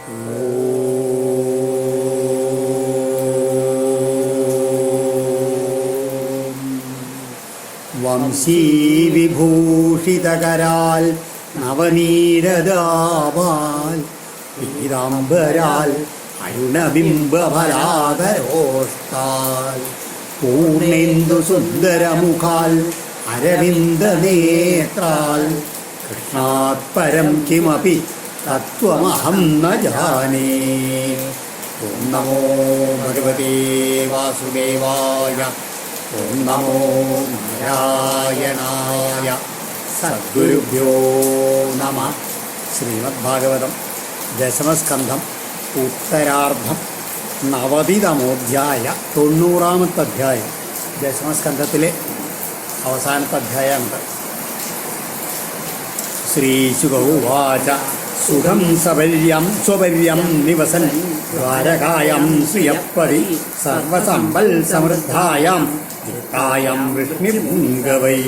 വംശീവിഭൂഷിതകരാൽ നവനീരദാപാൽ പീതാംബരാൽ അരുണബിംബഫലാധരോഷ്ടാൽ പൂർണേന്ദു സുന്ദരമുഖാൽ അരവിന്ദനേത്രാൽ കൃഷ്ണാത് പരം കിമപി തത്വമഹം ന ജാനേ. ഓം നമോ ഭഗവതേ വാസുദേവായ. ഓം നമോ നാരായണായ. സദ്ഗുരുഭ്യോ നമ. ശ്രീമദ്ഭാഗവതം ദശമസ്കന്ധം ഉത്തരാർദ്ധം 90-ാമോധ്യായ 90-ാമത്തെ അധ്യായം. ദശമസ്കന്ധത്തിലെ അവസാനത്തെ അധ്യായമുണ്ട്. ശ്രീശുകൗവാച സുഖം സ്വപര്യം നിവസൻ ദ്വാരകായാം ശ്രിയപ്പതി സർവസമ്പൽ സമൃദ്ധായാം യാം വൃഷ്ണിപുംഗവൈ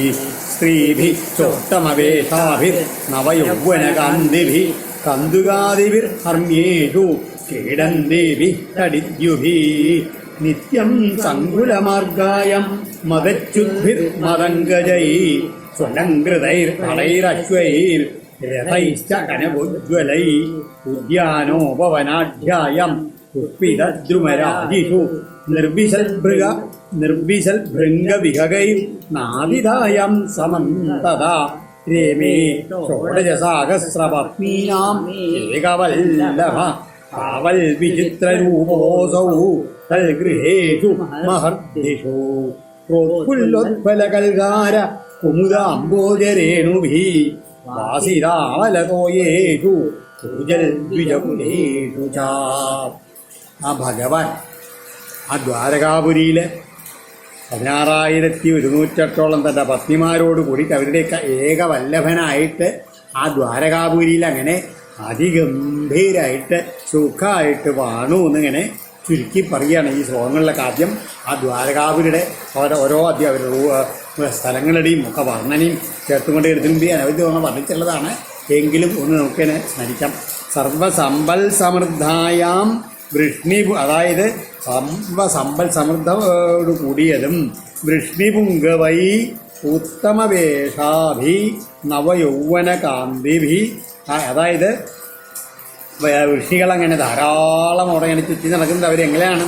സ്ത്രീഭിः ചോത്തമവേഷാഭിർ നവയൗവനകാന്തിഭിः കന്ദുകാദിഭിർഹർമ്യേഷു ക്രീഡന്തേഭിः തടിദ്യുഭിः നിത്യം സങ്കുലമാർഗായം മദച്യുദ്ഭിർമദംഗജൈः സ്വലംകൃതൈർഹളൈരശ്വൈർ രഥൈശ്ച കനകോജ്വലൈः ഉദ്യാനോപവനാഢ്യായം പുഷ്പിതദ്രുമരാജിഷു നിർവിശൽഭൃംഗവിഹകൈർ നാദിതായം സമന്തദാ രേമേ ഷോഡശസഹസ്രപത്നീനാം ഏകവല്ലഭ കാവൽ വിചിത്രരൂപോസൗ തൽഗൃഹേഷു മഹർദിഷു പ്രോത്ഫുല്ലോത്ഫലകൽഹാര കുമുദാംബോജരേണുഭിः വാസിതാവലതോയേഷു പൂജൽ ദ്വിജകുലേഷു ച. ആ ഭഗവാൻ ആ ദ്വാരകാപുരിയിലെ 16,108 തൻ്റെ പത്നിമാരോട് കൂടിയിട്ട് അവരുടെയൊക്കെ ഏകവല്ലഭനായിട്ട് ആ ദ്വാരകാപുരിയിൽ അങ്ങനെ അതിഗംഭീരായിട്ട് സുഖമായിട്ട് വാണു എന്നിങ്ങനെ ചുരുക്കി പറയുകയാണ് ഈ ശ്ലോകങ്ങളിലൊക്കെ. ആദ്യം ആ ദ്വാരകാപുരിയുടെ ഓരോ അവരുടെ സ്ഥലങ്ങളുടെയും ഒക്കെ വർണ്ണനയും ചേർത്തുകൊണ്ട് എഴുതുമ്പി അനവധി തവണ വർണ്ണിച്ചുള്ളതാണ്. എങ്കിലും ഒന്ന് നമുക്കിനെ സ്മരിക്കാം. സർവസമ്പൽ സമൃദ്ധായാം വൃഷ്ണിപു, അതായത് സർവസമ്പൽ സമൃദ്ധോട് കൂടിയതും വൃഷ്ണിപുംഗവൈ ഉത്തമവേഷാഭി നവയൗവനകാന്തിഭി, അതായത് ഋഷികളങ്ങനെ ധാരാളം അവിടെ ചുറ്റി നടക്കുന്നത്. അവരെങ്ങനെയാണ്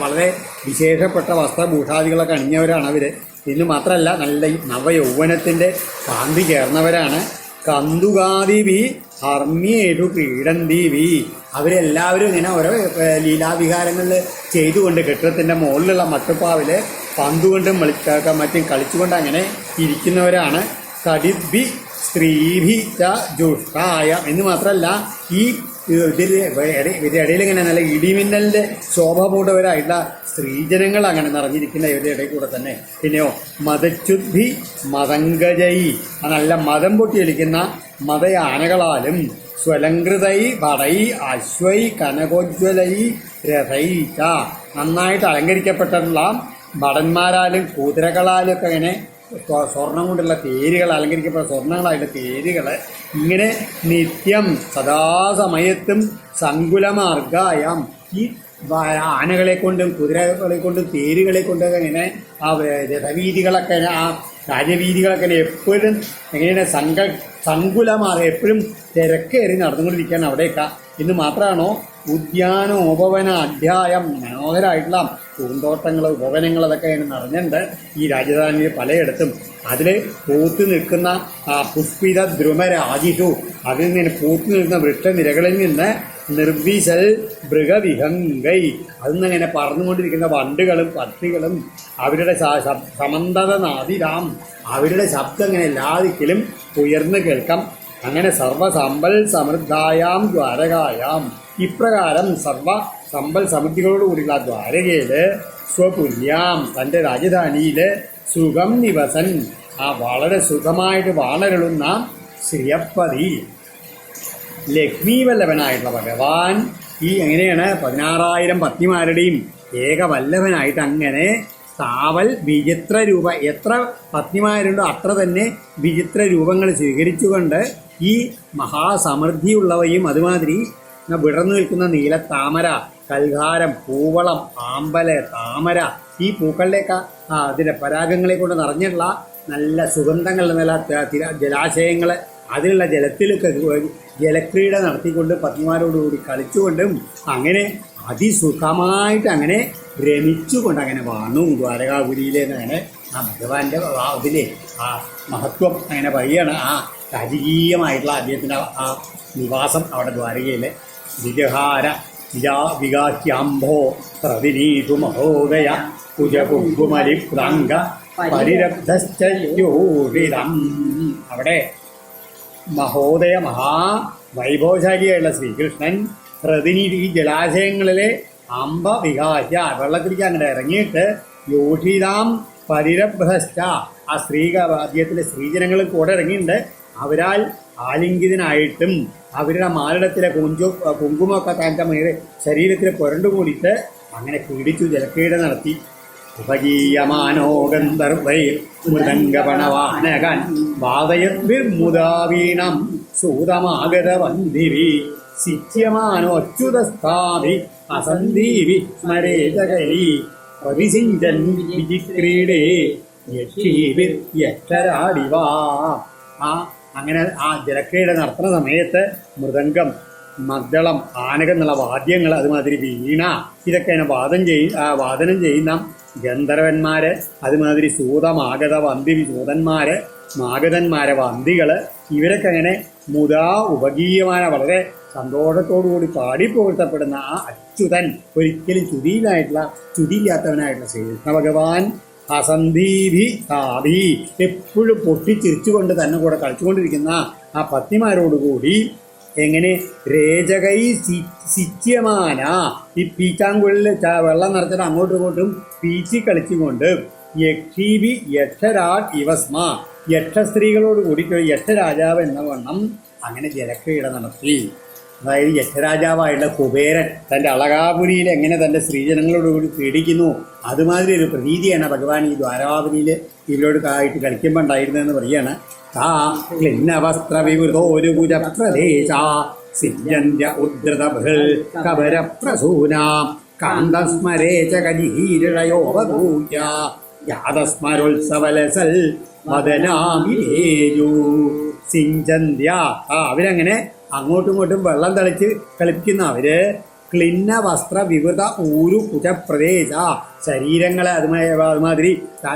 വളരെ വിശേഷപ്പെട്ട വസ്ത്രഭൂഷാദികളൊക്കെ അണിഞ്ഞവരാണ് അവർ. ഇന്ന് മാത്രമല്ല നല്ല നവയൗവനത്തിൻ്റെ കാന്തി ചേർന്നവരാണ്. കന്ദുകാദിവി ഹർമ്യേഷു ക്രീഡന്തീവി, അവരെല്ലാവരും ഇങ്ങനെ ഓരോ ലീലാവിഹാരങ്ങളിൽ ചെയ്തുകൊണ്ട് കെട്ടിടത്തിൻ്റെ മുകളിലുള്ള മട്ടുപ്പാവിൽ പന്തുകൊണ്ടും മറ്റും കളിച്ചുകൊണ്ട് അങ്ങനെ ഇരിക്കുന്നവരാണ്. കടിദ്ഭി സ്ത്രീഭി ച ജുഷ്ടായ എന്ന് മാത്രമല്ല ഈ ഇവരുടെ ഇടയിൽ ഇങ്ങനെ നല്ല ഇടിമിന്നലിൻ്റെ ശോഭ പൂണ്ടവരായിട്ടുള്ള സ്ത്രീജനങ്ങൾ അങ്ങനെ നിറഞ്ഞിരിക്കുന്ന ഇവരുടെ ഇടയിൽ കൂടെ തന്നെ. പിന്നെയോ മദച്യുദ്ധി മദംഗജൈ, നല്ല മദം പൊട്ടിയൊലിക്കുന്ന മദയാനകളാലും സ്വലംകൃതൈ ഭടൈ അശ്വൈ കനകോജ്വലൈ രഥൈ ച, നന്നായിട്ട് അലങ്കരിക്കപ്പെട്ടിട്ടുള്ള ഭടന്മാരാലും കുതിരകളാലും ഒക്കെ ഇങ്ങനെ സ്വർണം കൊണ്ടുള്ള തേരുകൾ, അലങ്കരിക്കപ്പെട്ട സ്വർണ്ണങ്ങളായിട്ട് തേരുകൾ ഇങ്ങനെ നിത്യം സദാസമയത്തും സങ്കുലമാർഗായം ഈ ആനകളെ കൊണ്ടും കുതിരകളെ കൊണ്ടും തേരുകളെ കൊണ്ടൊക്കെ ഇങ്ങനെ ആ രഥവീതികളൊക്കെ ആ രാജവീതികളൊക്കെ എപ്പോഴും എങ്ങനെയാണ് സങ്കുലമാർഗം എപ്പോഴും തിരക്കേറി നടന്നുകൊണ്ടിരിക്കുകയാണ് അവിടെയൊക്കെ. ഇന്ന് മാത്രമാണോ ഉദ്യാനോപവന അധ്യായം, മനോഹരമായിട്ടുള്ള പൂന്തോട്ടങ്ങൾ ഉപവനങ്ങൾ അതൊക്കെ നിറഞ്ഞിട്ടുണ്ട് ഈ രാജധാനിയിൽ പലയിടത്തും. അതിൽ പൂത്തു നിൽക്കുന്ന ആ പുഷ്പിത ദ്രുമരാജിഷു, അതിൽ നിന്ന് പൂത്തു നിൽക്കുന്ന വൃക്ഷനിരകളിൽ നിന്ന് നിർവിശൽ മൃഗവിഹംഗൈ, അതിൽ നിന്നിങ്ങനെ പറന്നുകൊണ്ടിരിക്കുന്ന വണ്ടുകളും പക്ഷികളും അവരുടെ സമന്തത നാദിരാം, അവരുടെ ശബ്ദം ഇങ്ങനെ എല്ലാ ദിക്കിലും ഉയർന്നു കേൾക്കാം. അങ്ങനെ സർവസമ്പൽ സമൃദ്ധായാം ദ്വാരകായാം, ഇപ്രകാരം സർവസമ്പൽ സമൃദ്ധികളോടുകൂടിയുള്ള ദ്വാരകയിൽ സ്വപുര്യാം തൻ്റെ രാജധാനിയിൽ സുഖം നിവസൻ, ആ വളരെ സുഖമായിട്ട് വാണരുളുന്ന ശ്രീയപ്പതി ലക്ഷ്മീവല്ലഭനായിട്ടുള്ള ഭഗവാൻ ഈ എങ്ങനെയാണ് 16,000 പത്നിമാരുടെയും ഏകവല്ലഭനായിട്ട് അങ്ങനെ താവൽ വിചിത്ര രൂപ, എത്ര പത്നിമാരുണ്ടോ അത്ര തന്നെ വിചിത്ര രൂപങ്ങൾ സ്വീകരിച്ചുകൊണ്ട് ഈ മഹാസമൃദ്ധിയുള്ളവയും അതുമാതിരി വിടർന്നു നിൽക്കുന്ന നീലത്താമര, കൽഹാരം, പൂവളം, ആമ്പല്, താമര, ഈ പൂക്കളുടെയൊക്കെ അതിൻ്റെ പരാഗങ്ങളെ കൊണ്ട് നിറഞ്ഞിട്ടുള്ള നല്ല സുഗന്ധങ്ങൾ, നല്ല ജലാശയങ്ങൾ, അതിലുള്ള ജലത്തിലൊക്കെ ജലക്രീഡ നടത്തിക്കൊണ്ട് പത്നിമാരോടുകൂടി കളിച്ചുകൊണ്ടും അങ്ങനെ അതിസുഖമായിട്ട് അങ്ങനെ രമിച്ചുകൊണ്ട് അങ്ങനെ വാണു ദ്വാരകാപുരിയിലെന്ന് അങ്ങനെ ആ ഭഗവാന്റെ അതിലെ ആ മഹത്വം അങ്ങനെ പറയുകയാണ്. ആ രാജകീയമായിട്ടുള്ള അദ്ദേഹത്തിൻ്റെ ആ നിവാസം അവിടെ ദ്വാരകയിലെ വിജഹാര വികാഹ്യാംഭോ പ്രതിനീതു മഹോദയ കുജകുങ്കുമലിപ്രാംഗ പരിരബ്ധശ്ചയോഷിതം. അവിടെ മഹോദയ മഹാവൈഭവശാലിയായുള്ള ശ്രീകൃഷ്ണൻ പ്രതിനി ഈ ജലാശയങ്ങളിലെ അംബ വികാഹ്യ വെള്ളത്തിലേക്ക് അങ്ങനെ ഇറങ്ങിയിട്ട് യോഷിതാം പരിരബ്ധശ്ച ആ അദ്ദേഹത്തിലെ സ്ത്രീജനങ്ങൾ കൂടെ ഇറങ്ങിയിട്ടുണ്ട്. അവരാൽ ആലിംഗിതനായിട്ടും അവരുടെ മാരടത്തിലെ കുങ്കുമൊക്കെ താൻ്റെ ശരീരത്തിൽ പുരണ്ടുകൂടിയിട്ട് അങ്ങനെ പീഡിച്ചു ജലക്രീഡ നടത്തി. ഉപഗീയമാനോ ഗന്ധർവൈർ മൃദംഗപണവാനകൻ വാദയദ്വിർമുദാവീണം സൂതമാഗതവന്ദിവി സിച്യമാനോ അച്യുതസ്ഥാഭി അസന്ധീവി സ്മരേതകലി പ്രതിസിഞ്ചൻ വിചിക്രീഡേ യക്ഷരാടിവാ. അങ്ങനെ ആ ജലക്രീഡ നടത്തുന്ന സമയത്ത് മൃദംഗം, മദ്ദളം, ആനകം എന്നുള്ള വാദ്യങ്ങൾ, അതുമാതിരി വീണ, ഇതൊക്കെയാണ് വാദനം ചെയ്യുന്ന ഗന്ധർവന്മാര്, അതുമാതിരി സൂതമാഗത വന്തി സൂതന്മാര്, മാഗതന്മാരെ വന്തികൾ, ഇവരൊക്കെ അങ്ങനെ മുതാ ഉപഗീയമായ വളരെ സന്തോഷത്തോടുകൂടി പാടിപ്പോഴ്ത്തപ്പെടുന്ന ആ അച്യുതൻ, ഒരിക്കലും ചുതിയില്ലാത്തവനായിട്ടുള്ള ശ്രീകൃഷ്ണ ഭഗവാൻ അസന്ധീഭി താഭി എപ്പോഴും പൊട്ടിച്ചിരിച്ചുകൊണ്ട് തന്നെ കൂടെ കളിച്ചുകൊണ്ടിരിക്കുന്ന ആ പത്നിമാരോടുകൂടി എങ്ങനെ രേചകൈ സിച്യമാന ഈ പീച്ചാങ്കുഴലിൽ വെള്ളം നിറച്ചിട്ട് അങ്ങോട്ടും ഇങ്ങോട്ടും പീച്ചി കളിച്ചുകൊണ്ട് യക്ഷീഭി യക്ഷരാട് ഇവസ്മ യക്ഷസ്ത്രീകളോട് കൂടിയിട്ട് യക്ഷരാജാവ് എന്ന വണ്ണം അങ്ങനെ ജലക്രീഡ നടത്തി. അതായത് യക്ഷരാജാവായിട്ടുള്ള കുബേരൻ തൻ്റെ അളകാപുരിയിൽ എങ്ങനെ തൻ്റെ സ്ത്രീജനങ്ങളോടുകൂടി പീഡിക്കുന്നു, അതുമാതിരി ഒരു പ്രതീതിയാണ് ഭഗവാൻ ഈ ദ്വാരകാപുരിയിൽ ഇവരോട് ആയിട്ട് കളിക്കുമ്പോൾ ഉണ്ടായിരുന്നതെന്ന് പറയാണ്. താ ക്ലിന്നവസ്ത്രവിവൃതോരു കുജപ്രദേശ സിജന്യ ഉദ്ധൃതഭൃൽ കബരപ്രസൂനാം കാന്തസ്മരേച കലീരയോവകൂയ യാതസ്മരോത്സവലസൽ വദനാമിലേജു സിഞ്ചന്യ. അവരങ്ങനെ അങ്ങോട്ടും ഇങ്ങോട്ടും വെള്ളം തളിച്ച് കളിപ്പിക്കുന്ന അവര് ക്ലിന്ന വസ്ത്ര വിവൃത ഊരു കുജപ്രദേശ ശരീരങ്ങളെ അതുമാതിരി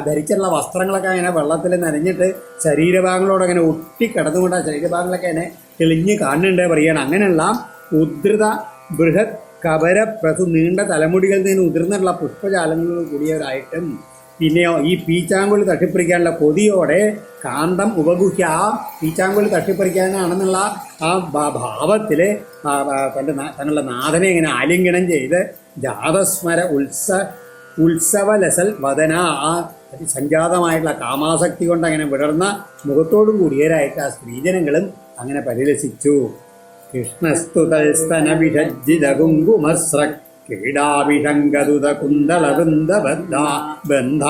ധരിച്ചിട്ടുള്ള വസ്ത്രങ്ങളൊക്കെ അങ്ങനെ വെള്ളത്തിൽ നനഞ്ഞിട്ട് ശരീരഭാഗങ്ങളോടങ്ങനെ ഒട്ടിക്കിടന്നുകൊണ്ട് ആ ശരീരഭാഗങ്ങളൊക്കെ അങ്ങനെ തെളിഞ്ഞ് കാണുന്നുണ്ട് പറയുകയാണ്. അങ്ങനെയുള്ള ഉദ്ധൃത ബൃഹത് കബര പ്രസു നീണ്ട തലമുടികളിൽ നിന്ന് ഉതിർന്നിട്ടുള്ള പുഷ്പജാലങ്ങളോട് കൂടിയവരായിട്ടും പിന്നെയോ ഈ പീച്ചാങ്കുഴി തട്ടിപ്പറിക്കാനുള്ള കൊതിയോടെ കാന്തം ഉപഗുഹ്യ പീച്ചാങ്കുഴി തട്ടിപ്പറിക്കാനാണെന്നുള്ള ആ ഭാവത്തിൽ തന്നുള്ള നാഥനെ ഇങ്ങനെ ആലിംഗനം ചെയ്ത് ജാതസ്മര ഉത്സവലസൽ വദന ആ സംജാതമായിട്ടുള്ള കാമാസക്തി കൊണ്ട് അങ്ങനെ വിടർന്ന മുഖത്തോടും കൂടിയവരായിട്ട് ആ സ്ത്രീജനങ്ങളും അങ്ങനെ പരിലസിച്ചു. കൃഷ്ണസ്തുതൽസ്തന വിഷജ്ജിത കുങ്കുമസ്രക് ക്രീഡാഭിഷംഗതുത കുന്തളവൃന്ദബന്ധ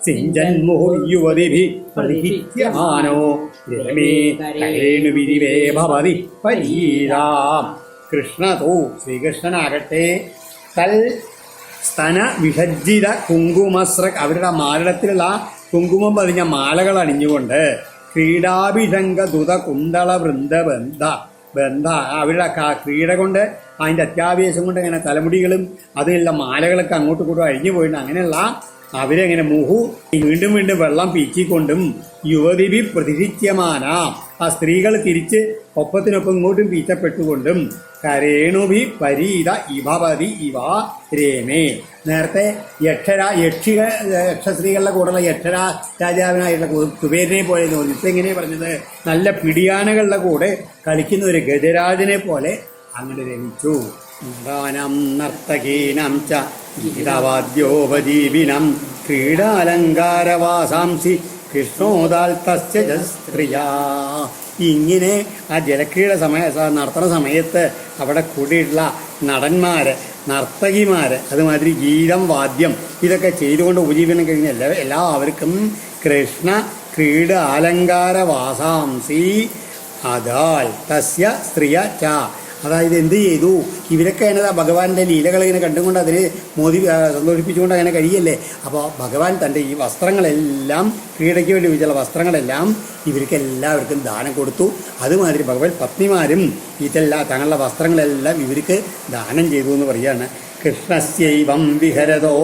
സിഞ്ചന്മുഹുർയുവതിഭി പ്രതിഹിത്യമാനോ രമേ കരേണുവിരിവേ ഭവതി പരീരാം. കൃഷ്ണതോ ശ്രീകൃഷ്ണനാകട്ടെ തൽ സ്തന വിഷജ്ജിത കുങ്കുമസ്രക് അവരുടെ മാരടത്തിലുള്ള കുങ്കുമം പതിഞ്ഞ മാലകൾ അണിഞ്ഞുകൊണ്ട് ക്രീഡാഭിഷംഗതുത കുന്തള വൃന്ദബന്ധ അവരുടെ ക്രീഡ കൊണ്ട് അതിൻ്റെ അത്യാവേശം കൊണ്ട് ഇങ്ങനെ തലമുടികളും അതിലുള്ള മാലകളൊക്കെ അങ്ങോട്ടും ഇങ്ങോട്ടും അഴിഞ്ഞു പോയിട്ട് അങ്ങനെയുള്ള അവരെങ്ങനെ വീണ്ടും വീണ്ടും വെള്ളം പീച്ചിക്കൊണ്ടും യുവതിഭി പ്രതിഹിത്യമാന ആ സ്ത്രീകൾ തിരിച്ച് ഒപ്പത്തിനൊപ്പം ഇങ്ങോട്ടും പീച്ചപ്പെട്ടുകൊണ്ടും കരേണുഭി പരീത ഇഭവതി ഇവ രേമേ. നേരത്തെ യക്ഷസ്ത്രീകളുടെ കൂടെയുള്ള രാജാവിനായിട്ടുള്ള കുബേരനെ പോലെ തോന്നി. ഇപ്പം എങ്ങനെയാണ് പറഞ്ഞത്? നല്ല പിടിയാനകളുടെ കൂടെ കളിക്കുന്ന ഒരു ഗജരാജനെ പോലെ അങ്ങനെ രമിച്ചു. ഗാനം നർത്തകീനം ച ഗീതവാദ്യോപജീവിനം ക്രീഡാലങ്കാരവാസാംസി കൃഷ്ണോദാൽതസ്യ സ്ത്രീയാ. ഇങ്ങനെ ആ ജലക്രീഡ നടത്തുന്ന സമയത്ത് അവിടെ കൂടിയിട്ടുള്ള നടന്മാര്, നർത്തകിമാര്, അതുമാതിരി ഗീതം, വാദ്യം ഇതൊക്കെ ചെയ്തുകൊണ്ട് ഉപജീവനം കഴിഞ്ഞ എല്ലാവർക്കും കൃഷ്ണ ക്രീഡ അലങ്കാര വാസാംസി അതാൽ തസ്യ സ്ത്രീയ ച അതായത് എന്ത് ചെയ്തു, ഇവരൊക്കെ എന്നതാ ഭഗവാന്റെ ലീലകൾ ഇങ്ങനെ കണ്ടുകൊണ്ട് അതിനെ സന്തോഷിപ്പിച്ചുകൊണ്ട് അങ്ങനെ കഴിയല്ലേ. അപ്പോൾ ഭഗവാൻ തൻ്റെ ഈ വസ്ത്രങ്ങളെല്ലാം, ക്രീഡയ്ക്ക് വേണ്ടി ഉപയോഗിച്ചുള്ള വസ്ത്രങ്ങളെല്ലാം ഇവർക്ക് എല്ലാവർക്കും ദാനം കൊടുത്തു. അതുമാതിരി ഭഗവാൻ പത്നിമാരും ഇതെല്ലാം തങ്ങളുടെ വസ്ത്രങ്ങളെല്ലാം ഇവർക്ക് ദാനം ചെയ്തു എന്ന് പറയുകയാണ്. കൃഷ്ണസ്യൈവം വിഹരതോ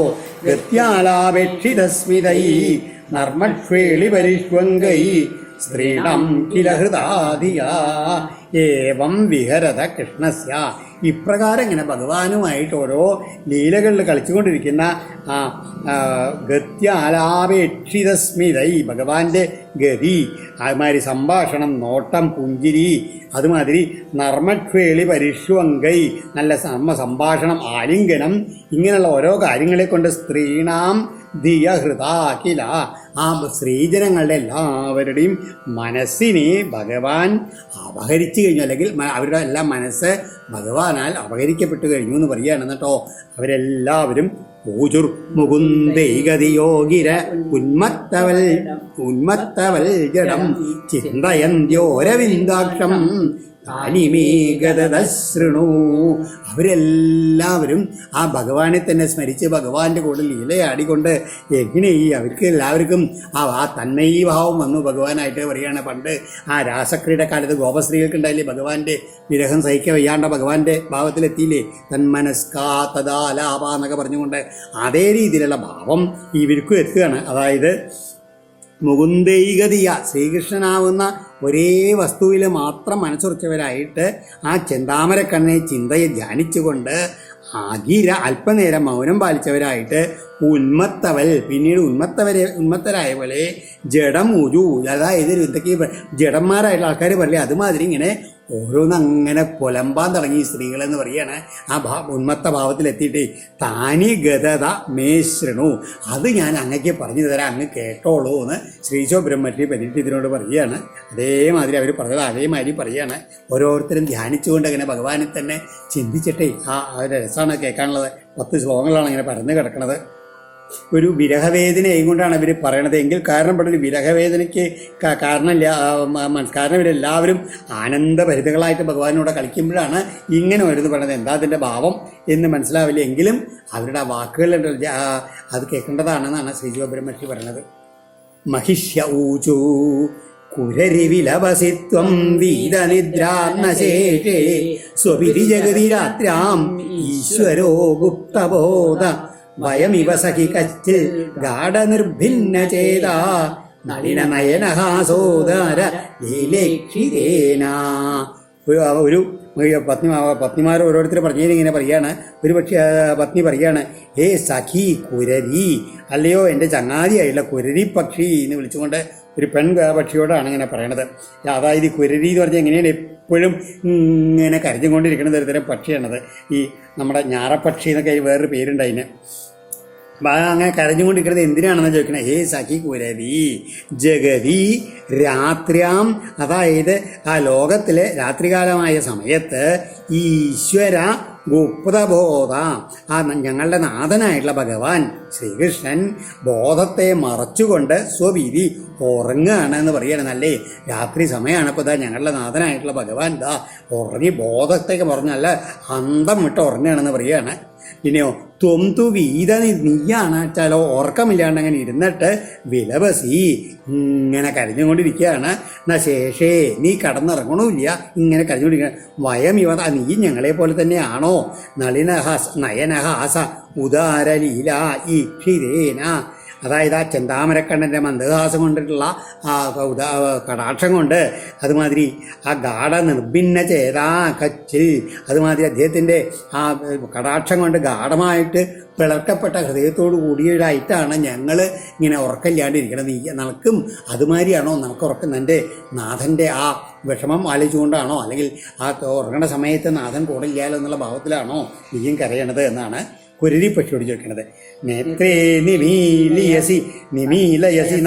ഗത്യാലാപേക്ഷിതസ്മിതൈ നർമ്മക്ഷേളി പരിഷ്വങ്കൈ സ്ത്രീണം കില ഹൃദാദിയാ ഏവം വിഹരത കൃഷ്ണസ്യ. ഇപ്രകാരം ഇങ്ങനെ ഭഗവാനുമായിട്ട് ഓരോ ലീലകളിൽ കളിച്ചുകൊണ്ടിരിക്കുന്ന ഗത്യാലാപേക്ഷിതസ്മിതൈ, ഭഗവാന്റെ ഗതി, അതുമാതിരി സംഭാഷണം, നോട്ടം, പുഞ്ചിരി, അതുമാതിരി നർമ്മക്ഷേളി പരിഷ്വങ്കൈ, നല്ല സംഭാഷണം, ആലിംഗനം, ഇങ്ങനെയുള്ള ഓരോ കാര്യങ്ങളെ കൊണ്ട് സ്ത്രീണാം ധിയ ഹൃദാഖില, ആ സ്ത്രീജനങ്ങളുടെ എല്ലാവരുടെയും മനസ്സിനെ ഭഗവാൻ അപഹരിച്ചു കഴിഞ്ഞു, അല്ലെങ്കിൽ അവരുടെ എല്ലാ മനസ്സ് ഭഗവാനാൽ അപഹരിക്കപ്പെട്ടു കഴിഞ്ഞു എന്ന് പറയുകയാണ് കേട്ടോ. അവരെല്ലാവരും പൂജുർ മുകുന്ദൈകതിയോഗിര ഉന്മത്തവൽ ജഡം ചിന്തയന്ത്യോരവിന്ദാക്ഷം താനിമേകതശൃണു. അവരെല്ലാവരും ആ ഭഗവാനെ തന്നെ സ്മരിച്ച് ഭഗവാന്റെ കൂടെ ലീലയാടിക്കൊണ്ട് എങ്ങനെ അവർക്ക് എല്ലാവർക്കും ആ തന്മയീഭാവം വന്നു. ഭഗവാനായിട്ട് പറയുകയാണ്, പണ്ട് ആ രാസക്രീഡ കാലത്ത് ഗോപസ്ത്രീകൾക്ക് ഉണ്ടായില്ലേ ഭഗവാന്റെ വിരഹം സഹിക്കാൻ വയ്യാണ്ട ഭഗവാന്റെ ഭാവത്തിലെത്തിയില്ലേ, തന്മനസ്കാ തദാലാപ എന്നൊക്കെ പറഞ്ഞുകൊണ്ട് അതേ രീതിയിലുള്ള ഭാവം ഇവർക്കും എത്തുകയാണ്. അതായത് മുകുന്ദൈകതിയ, ശ്രീകൃഷ്ണനാവുന്ന ഒരേ വസ്തുവിൽ മാത്രം മനസ്സുറച്ചവരായിട്ട് ആ ചെന്താമരക്കണ്ണനെ ചിന്തയെ ധ്യാനിച്ചുകൊണ്ട് അഗിര അല്പനേരം മൗനം പാലിച്ചവരായിട്ട് ഉന്മത്തവൽ, പിന്നീട് ഉന്മത്തരായ പോലെ ജഡമൂജു, അതായത് എന്തൊക്കെ ജഡന്മാരായിട്ടുള്ള ആൾക്കാർ പറയില്ലേ അതുമാതിരി ഇങ്ങനെ ഓരോന്നങ്ങനെ പുലമ്പാൻ തുടങ്ങി സ്ത്രീകളെന്ന് പറയുകയാണ്. ആ ഉന്മത്ത ഭാവത്തിലെത്തിയിട്ട് താനി ഗതത മേ ശൃണു, അത് ഞാൻ അങ്ങക്ക് പറഞ്ഞു തരാം, അങ്ങ് കേട്ടോളൂ എന്ന് ശ്രീശോ ബ്രഹ്മശ്രീ പരീക്ഷത്തിനോട് പറയുകയാണ്. അതേമാതിരി അവർ പറഞ്ഞത് അതേമാതിരി പറയുകയാണ്. ഓരോരുത്തരും ധ്യാനിച്ചുകൊണ്ട് അങ്ങനെ ഭഗവാനെ തന്നെ ചിന്തിച്ചിട്ടേ ഒരു രസമാണ് കേൾക്കാനുള്ളത്. 10 ശ്ലോകങ്ങളാണ് ഇങ്ങനെ പരന്ന് കിടക്കുന്നത്. ഒരു വിരഹവേദനയും കൊണ്ടാണ് ഇവർ പറയണത് എങ്കിൽ കാരണം പെട്ടൊരു വിരഹവേദനയ്ക്ക് കാരണം ഇവരെല്ലാവരും ആനന്ദഭരിതകളായിട്ട് ഭഗവാനോട് കളിക്കുമ്പോഴാണ് ഇങ്ങനെ വരുന്നത് പറയണത്. എന്താ അതിൻ്റെ ഭാവം എന്ന് മനസ്സിലാവില്ല, എങ്കിലും അവരുടെ ആ വാക്കുകൾ അത് കേൾക്കേണ്ടതാണെന്നാണ് ശ്രീജീവ ബ്രഹ്മർഷി പറയണത്. മഹിഷ്യ ഊചൂ കുരരിവിലവസിത്വം വീതനിദ്രാന്നശേഷേ സ്വപിരി ജഗതി രാത്രാം ഈശ്വരോ ഗുപ്തബോധ വയമിവ സഖി കച്ചിൽ ഗാഢനിർഭിന്ന ചേതാ നളിന നയനഹാസോദാര ലീലേക്ഷിതേന. ഒരു പത്നിമാർ ഓരോരുത്തർ പറഞ്ഞതിന് ഇങ്ങനെ പറയാണ്. ഒരു പത്നി പറയാണ്, ഹേ സഖി കുരരി, അല്ലയോ എൻ്റെ ചങ്ങാതിയായിട്ടുള്ള കുരരി പക്ഷി എന്ന് വിളിച്ചുകൊണ്ട് ഒരു പക്ഷിയോടാണ് ഇങ്ങനെ പറയണത്. അതായത് ഈ കുരരി എന്ന് പറഞ്ഞാൽ എങ്ങനെയാണ് എപ്പോഴും ഇങ്ങനെ കരഞ്ഞുകൊണ്ടിരിക്കുന്ന തരത്തിലും പക്ഷിയാണത്. ഈ നമ്മുടെ ഞാറപ്പക്ഷി എന്നൊക്കെ വേറൊരു പേരുണ്ട് അതിന്. അങ്ങനെ കരഞ്ഞുകൊണ്ടിരിക്കുന്നത് എന്തിനാണെന്ന് ചോദിക്കണേ. ഹേ സഖി കുരരി ജഗതി രാത്രിയാം, അതായത് ആ ലോകത്തിലെ രാത്രികാലമായ സമയത്ത് ഈശ്വര ഗുപ്തബോധ, ആ ഞങ്ങളുടെ നാഥനായിട്ടുള്ള ഭഗവാൻ ശ്രീകൃഷ്ണൻ ബോധത്തെ മറച്ചുകൊണ്ട് സ്വവിധി ഉറങ്ങുകയാണ് എന്ന് പറയുകയാണ്. നല്ലേ രാത്രി സമയമാണ്. ഇപ്പോൾ ഇതാ ഞങ്ങളുടെ നാഥനായിട്ടുള്ള ഭഗവാൻ ഇതാ ഉറങ്ങി ബോധത്തേക്ക് മറഞ്ഞ് നല്ല അന്തം വിട്ട് ഉറങ്ങുകയാണെന്ന് പറയുകയാണ്. പിന്നെയോ ത്വം തു വീത, നീയാണ് വെച്ചാലോ ഉറക്കമില്ലാണ്ട് അങ്ങനെ ഇരുന്നിട്ട് വിലപസി ഇങ്ങനെ കരഞ്ഞുകൊണ്ടിരിക്കുകയാണ്. എന്നാ ശേഷേ നീ കടന്നിറങ്ങണമില്ല, ഇങ്ങനെ കരഞ്ഞുകൊണ്ടിരിക്കുക. വയം ഇവ നീ ഞങ്ങളെ പോലെ തന്നെയാണോ? നയനഹാസ ഉദാരലീല ഈക്ഷിതേന, അതായത് ആ ചെന്താമരക്കണ്ണൻ്റെ മന്ദഹാസം കൊണ്ടിട്ടുള്ള ആ കടാക്ഷം കൊണ്ട്, അതുമാതിരി ആ ഗാഢ നിർഭിന്ന ചേതാ കച്ചിൽ, അതുമാതിരി അദ്ദേഹത്തിൻ്റെ ആ കടാക്ഷം കൊണ്ട് ഗാഠമായിട്ട് പിളർക്കപ്പെട്ട ഹൃദയത്തോടു കൂടിയതായിട്ടാണ് ഞങ്ങൾ ഇങ്ങനെ ഉറക്കമില്ലാണ്ടിരിക്കണത്. നമുക്കും അതുമാതിരിയാണോ നമുക്ക് ഉറക്കം? എൻ്റെ നാഥൻ്റെ ആ വിഷമം ആലോചിച്ചുകൊണ്ടാണോ, അല്ലെങ്കിൽ ആ ഉറങ്ങണ സമയത്ത് നാഥൻ കൂടെ ഇല്ലാലോ എന്നുള്ള ഭാവത്തിലാണോ നീയും കരയണത് എന്നാണ് കുരരി പക്ഷിയോട് ചോദിക്കണത്. നേത്രേ നിമീലയസി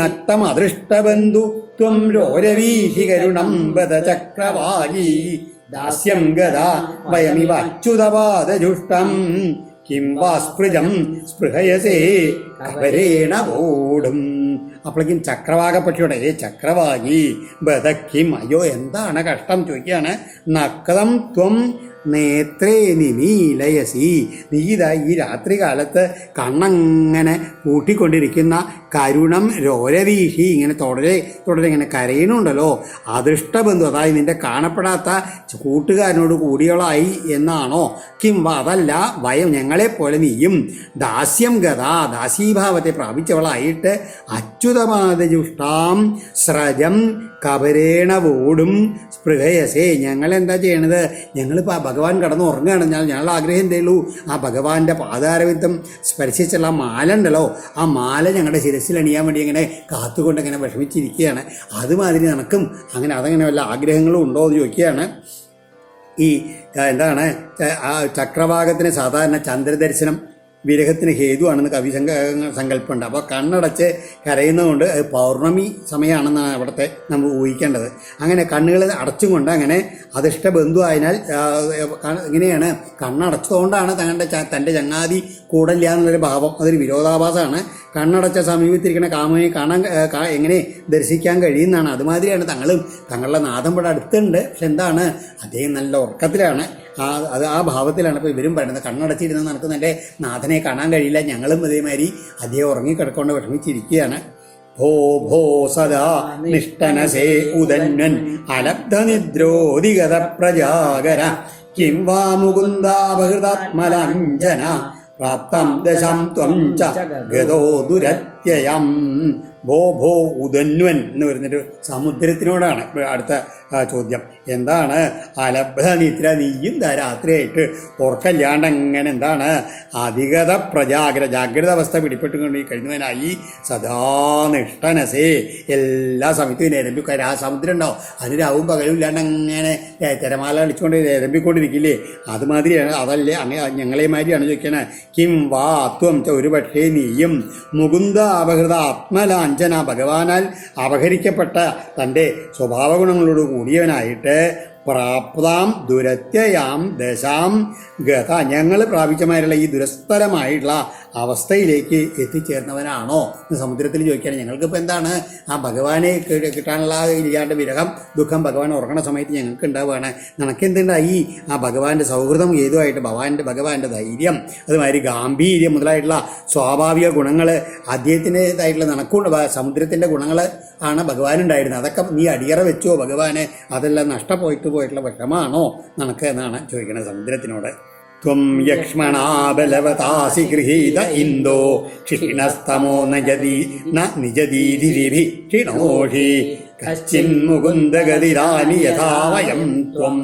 നക്തം അദൃഷ്ടബന്ധു ത്വം രോരവീഹി കരുണം വദ ചക്രവാലി ദാസ്യം ഗദാ വയമിവ അച്യുതപാദജുഷ്ടം കിം വാസ്പൃജം സ്പൃഹയസേ കവരേണ ഓടും. അപ്പോഴേക്കും ചക്രവാകപ്പക്ഷിയോടെ ചക്രവാകി ബദക്കിം, അയ്യോ എന്താണ് കഷ്ടം ചോദിക്കുകയാണ്. നക്തം ത്വം നേത്രേ നിമീലയസി, നീ ഇതാ ഈ രാത്രി കാലത്ത് കണ്ണങ്ങനെ കൂട്ടിക്കൊണ്ടിരിക്കുന്ന കരുണം രോരവീഷി, ഇങ്ങനെ തുടരെ തുടരെ ഇങ്ങനെ കരയണുണ്ടല്ലോ. അദൃഷ്ടബന്ധു, അതായത് നിന്റെ കാണപ്പെടാത്ത കൂട്ടുകാരനോട് കൂടിയവളായി എന്നാണോ? കിം അതല്ല, വയം ഞങ്ങളെപ്പോലെ നീയും ദാസ്യം ഗത, ദാസീഭാവത്തെ പ്രാപിച്ചവളായിട്ട് അച്യുതപാദജുഷ്ടാം സ്രജം കപരേണവോടും സ്പൃഹയസേ, ഞങ്ങളെന്താ ചെയ്യണത്? ഞങ്ങളിപ്പോൾ ആ ഭഗവാൻ കടന്ന് ഉറങ്ങുകയാണ്. ഞങ്ങളുടെ ആഗ്രഹം എന്തേ ഉള്ളൂ, ആ ഭഗവാന്റെ പാതാരവിത്തം സ്പർശിച്ചുള്ള മാല ഉണ്ടല്ലോ, ആ മാല ഞങ്ങളുടെ ശിരസിൽ അണിയാൻ വേണ്ടി ഇങ്ങനെ കാത്തുകൊണ്ട് ഇങ്ങനെ വിഷമിച്ചിരിക്കുകയാണ്. അതുമാതിരി നിനക്കും അങ്ങനെ അതങ്ങനെ വല്ല ആഗ്രഹങ്ങളും ഉണ്ടോ എന്ന് ചോദിക്കുകയാണ്. ഈ എന്താണ് ആ ചക്രവാകത്തിന് സാധാരണ ചന്ദ്രദർശനം വിരഹത്തിന് ഹേതുവാണെന്ന് കവി സങ്കല്പമുണ്ട്. അപ്പോൾ കണ്ണടച്ച് കരയുന്നതുകൊണ്ട് അത് പൗർണമി സമയമാണെന്നാണ് അവിടുത്തെ നമ്മൾ ഊഹിക്കേണ്ടത്. അങ്ങനെ കണ്ണുകൾ അടച്ചും കൊണ്ട് അങ്ങനെ അധിഷ്ഠ ബന്ധു ആയതിനാൽ ഇങ്ങനെയാണ് കണ്ണടച്ചതുകൊണ്ടാണ് തൻ്റെ ചങ്ങാതി കൂടല്ല എന്നുള്ളൊരു ഭാവം, അതൊരു വിരോധാഭാസമാണ്. കണ്ണടച്ച സമീപത്തിരിക്കുന്ന കാമുകനെ കാണാൻ എങ്ങനെ ദർശിക്കാൻ കഴിയുന്നതാണ്. അതുമാതിരിയാണ് തങ്ങളുടെ നാഥം ഇവിടെ അടുത്തുണ്ട്. പക്ഷെ എന്താണ്, അദ്ദേഹം നല്ല ഉറക്കത്തിലാണ്, ആ ഭാവത്തിലാണ്. ഇപ്പോൾ ഇവരും പറയുന്നത് കണ്ണടച്ചിരുന്ന നമുക്ക് എൻ്റെ നാഥനെ കാണാൻ കഴിയില്ല, ഞങ്ങളും അതേമാതിരി അദ്ദേഹം ഉറങ്ങിക്കിടക്കൊണ്ട് വിഷമിച്ചിരിക്കുകയാണ്. ഭോ ഭോ സദാ നിഷ്ടനസേ ഉദന്വൻ അലബ്ധനിദ്രോദിഗത പ്രജാകര കിം വാ മുകുന്ദാപഹൃതാത്മലാഞ്ജന പ്രാപ്തം ദശം ത്വം ച ഗതോ ദുരത്യയം. ഭോ ഭോ ഉദന്വൻ എന്ന് പറയുന്നൊരു സമുദ്രത്തിനോടാണ് അടുത്ത ചോദ്യം. എന്താണ് അലബ്ധ നിദ്ര, നീയും രാത്രിയായിട്ട് ഉറക്കല്ലാണ്ട് അങ്ങനെ എന്താണ് അധികത ജാഗ്രത അവസ്ഥ പിടിപ്പെട്ടുകൊണ്ട് കഴിഞ്ഞവനായി സദാ നിഷ്ഠനസേ, എല്ലാ സമയത്തും നിരമ്പിക്കാർ. ആ സമുദ്രം ഉണ്ടാവും, അതിന് രാവും പകലും ഇല്ലാണ്ട് അങ്ങനെ തിരമാല കളിച്ചുകൊണ്ട് നിരമ്പിക്കൊണ്ടിരിക്കില്ലേ, അതുമാതിരിയാണ്. അതല്ലേ അങ്ങനെ ഞങ്ങളെമാതിരിയാണ് ചോദിക്കണേ. കിം വാ ത്വം ഒരു പക്ഷേ നീയും മുകുന്ദ അപഹൃത ആത്മലാഞ്ജന, ഭഗവാനാൽ അപഹരിക്കപ്പെട്ട തൻ്റെ സ്വഭാവഗുണങ്ങളോട് കൂടിയവനായിട്ട് പ്രാപ്താം ദുരത്യയാം ദശാം ഗത, ഞങ്ങൾ പ്രാപിച്ചമാരുള്ള ഈ ദുരസ്ഥലമായിട്ടുള്ള അവസ്ഥയിലേക്ക് എത്തിച്ചേർന്നവനാണോ എന്ന് സമുദ്രത്തിൽ ചോദിക്കുകയാണ്. ഞങ്ങൾക്കിപ്പോൾ എന്താണ് ആ ഭഗവാനെ കിട്ടാനുള്ള ഇല്ലാണ്ട് വിരഹം ദുഃഖം ഭഗവാൻ ഉറങ്ങണ സമയത്ത് ഞങ്ങൾക്ക് ഉണ്ടാവുകയാണ്. നിനക്കെന്തുണ്ടായി? ആ ഭഗവാന്റെ സൗഹൃദം ഏതുമായിട്ട് ഭഗവാന്റെ ധൈര്യം, അതുമാതിരി ഗാംഭീര്യം മുതലായിട്ടുള്ള സ്വാഭാവിക ഗുണങ്ങൾ അദ്ദേഹത്തിൻ്റെതായിട്ടുള്ള നിനക്കുണ്ട്. സമുദ്രത്തിൻ്റെ ഗുണങ്ങൾ ആണ് ഭഗവാനുണ്ടായിരുന്നത്. അതൊക്കെ നീ അടിയറ വെച്ചോ ഭഗവാന്? അതെല്ലാം പോയിട്ടുള്ള വിഷമാണോ നിനക്ക് എന്നാണ് ചോദിക്കുന്നത് സമുദ്രത്തിനോട്. ത്വം യക്ഷ്മണാബലവതാസി ഗൃഹീത ഇന്തോ ക്ഷീണസ്തമോ നിജദീതിരിഭി ക്ഷീണോഷി കശ്ചിന്മുകുന്ദഗതിരാനി യഥാ വയം ത്വം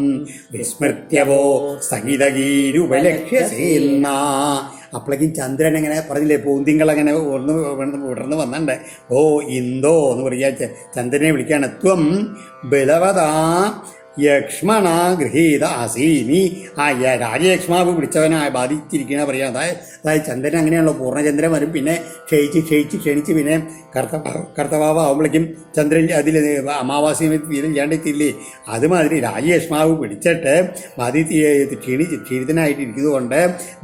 വിസ്മൃത്യവോ സ്ഥഗിതഗീരുപലക്ഷ്യസേന്ന. അപ്പോഴേക്കും ചന്ദ്രൻ എങ്ങനെ പറഞ്ഞില്ലേ, പൂന്തിങ്കളങ്ങനെ വിടർന്ന് വന്നിട്ടുണ്ട്. ഓ ഇന്തോ എന്ന് പറയാ ചന്ദ്രനെ വിളിക്കുകയാണ്. ത്വം ബലവതാ യക്ഷ്മണ ഗൃഹീത അസീനി, ആ രാജയക്ഷ്മാവ് പിടിച്ചവനായി ബാധിച്ചിരിക്കുന്ന പറയാം. അതായത് ചന്ദ്രൻ അങ്ങനെയാണല്ലോ, പൂർണ്ണചന്ദ്രൻ വരും, പിന്നെ ക്ഷണിച്ച് പിന്നെ കർത്തവാവ് ആവുമ്പോഴേക്കും ചന്ദ്രൻ അതിൽ അമാവാസ്യം വീരില്ലാണ്ടിത്തില്ലേ. അതുമാതിരി രാജയക്ഷ്മാവ് പിടിച്ചിട്ട് ക്ഷീണിതനായിട്ടിരിക്കുന്നതുകൊണ്ട്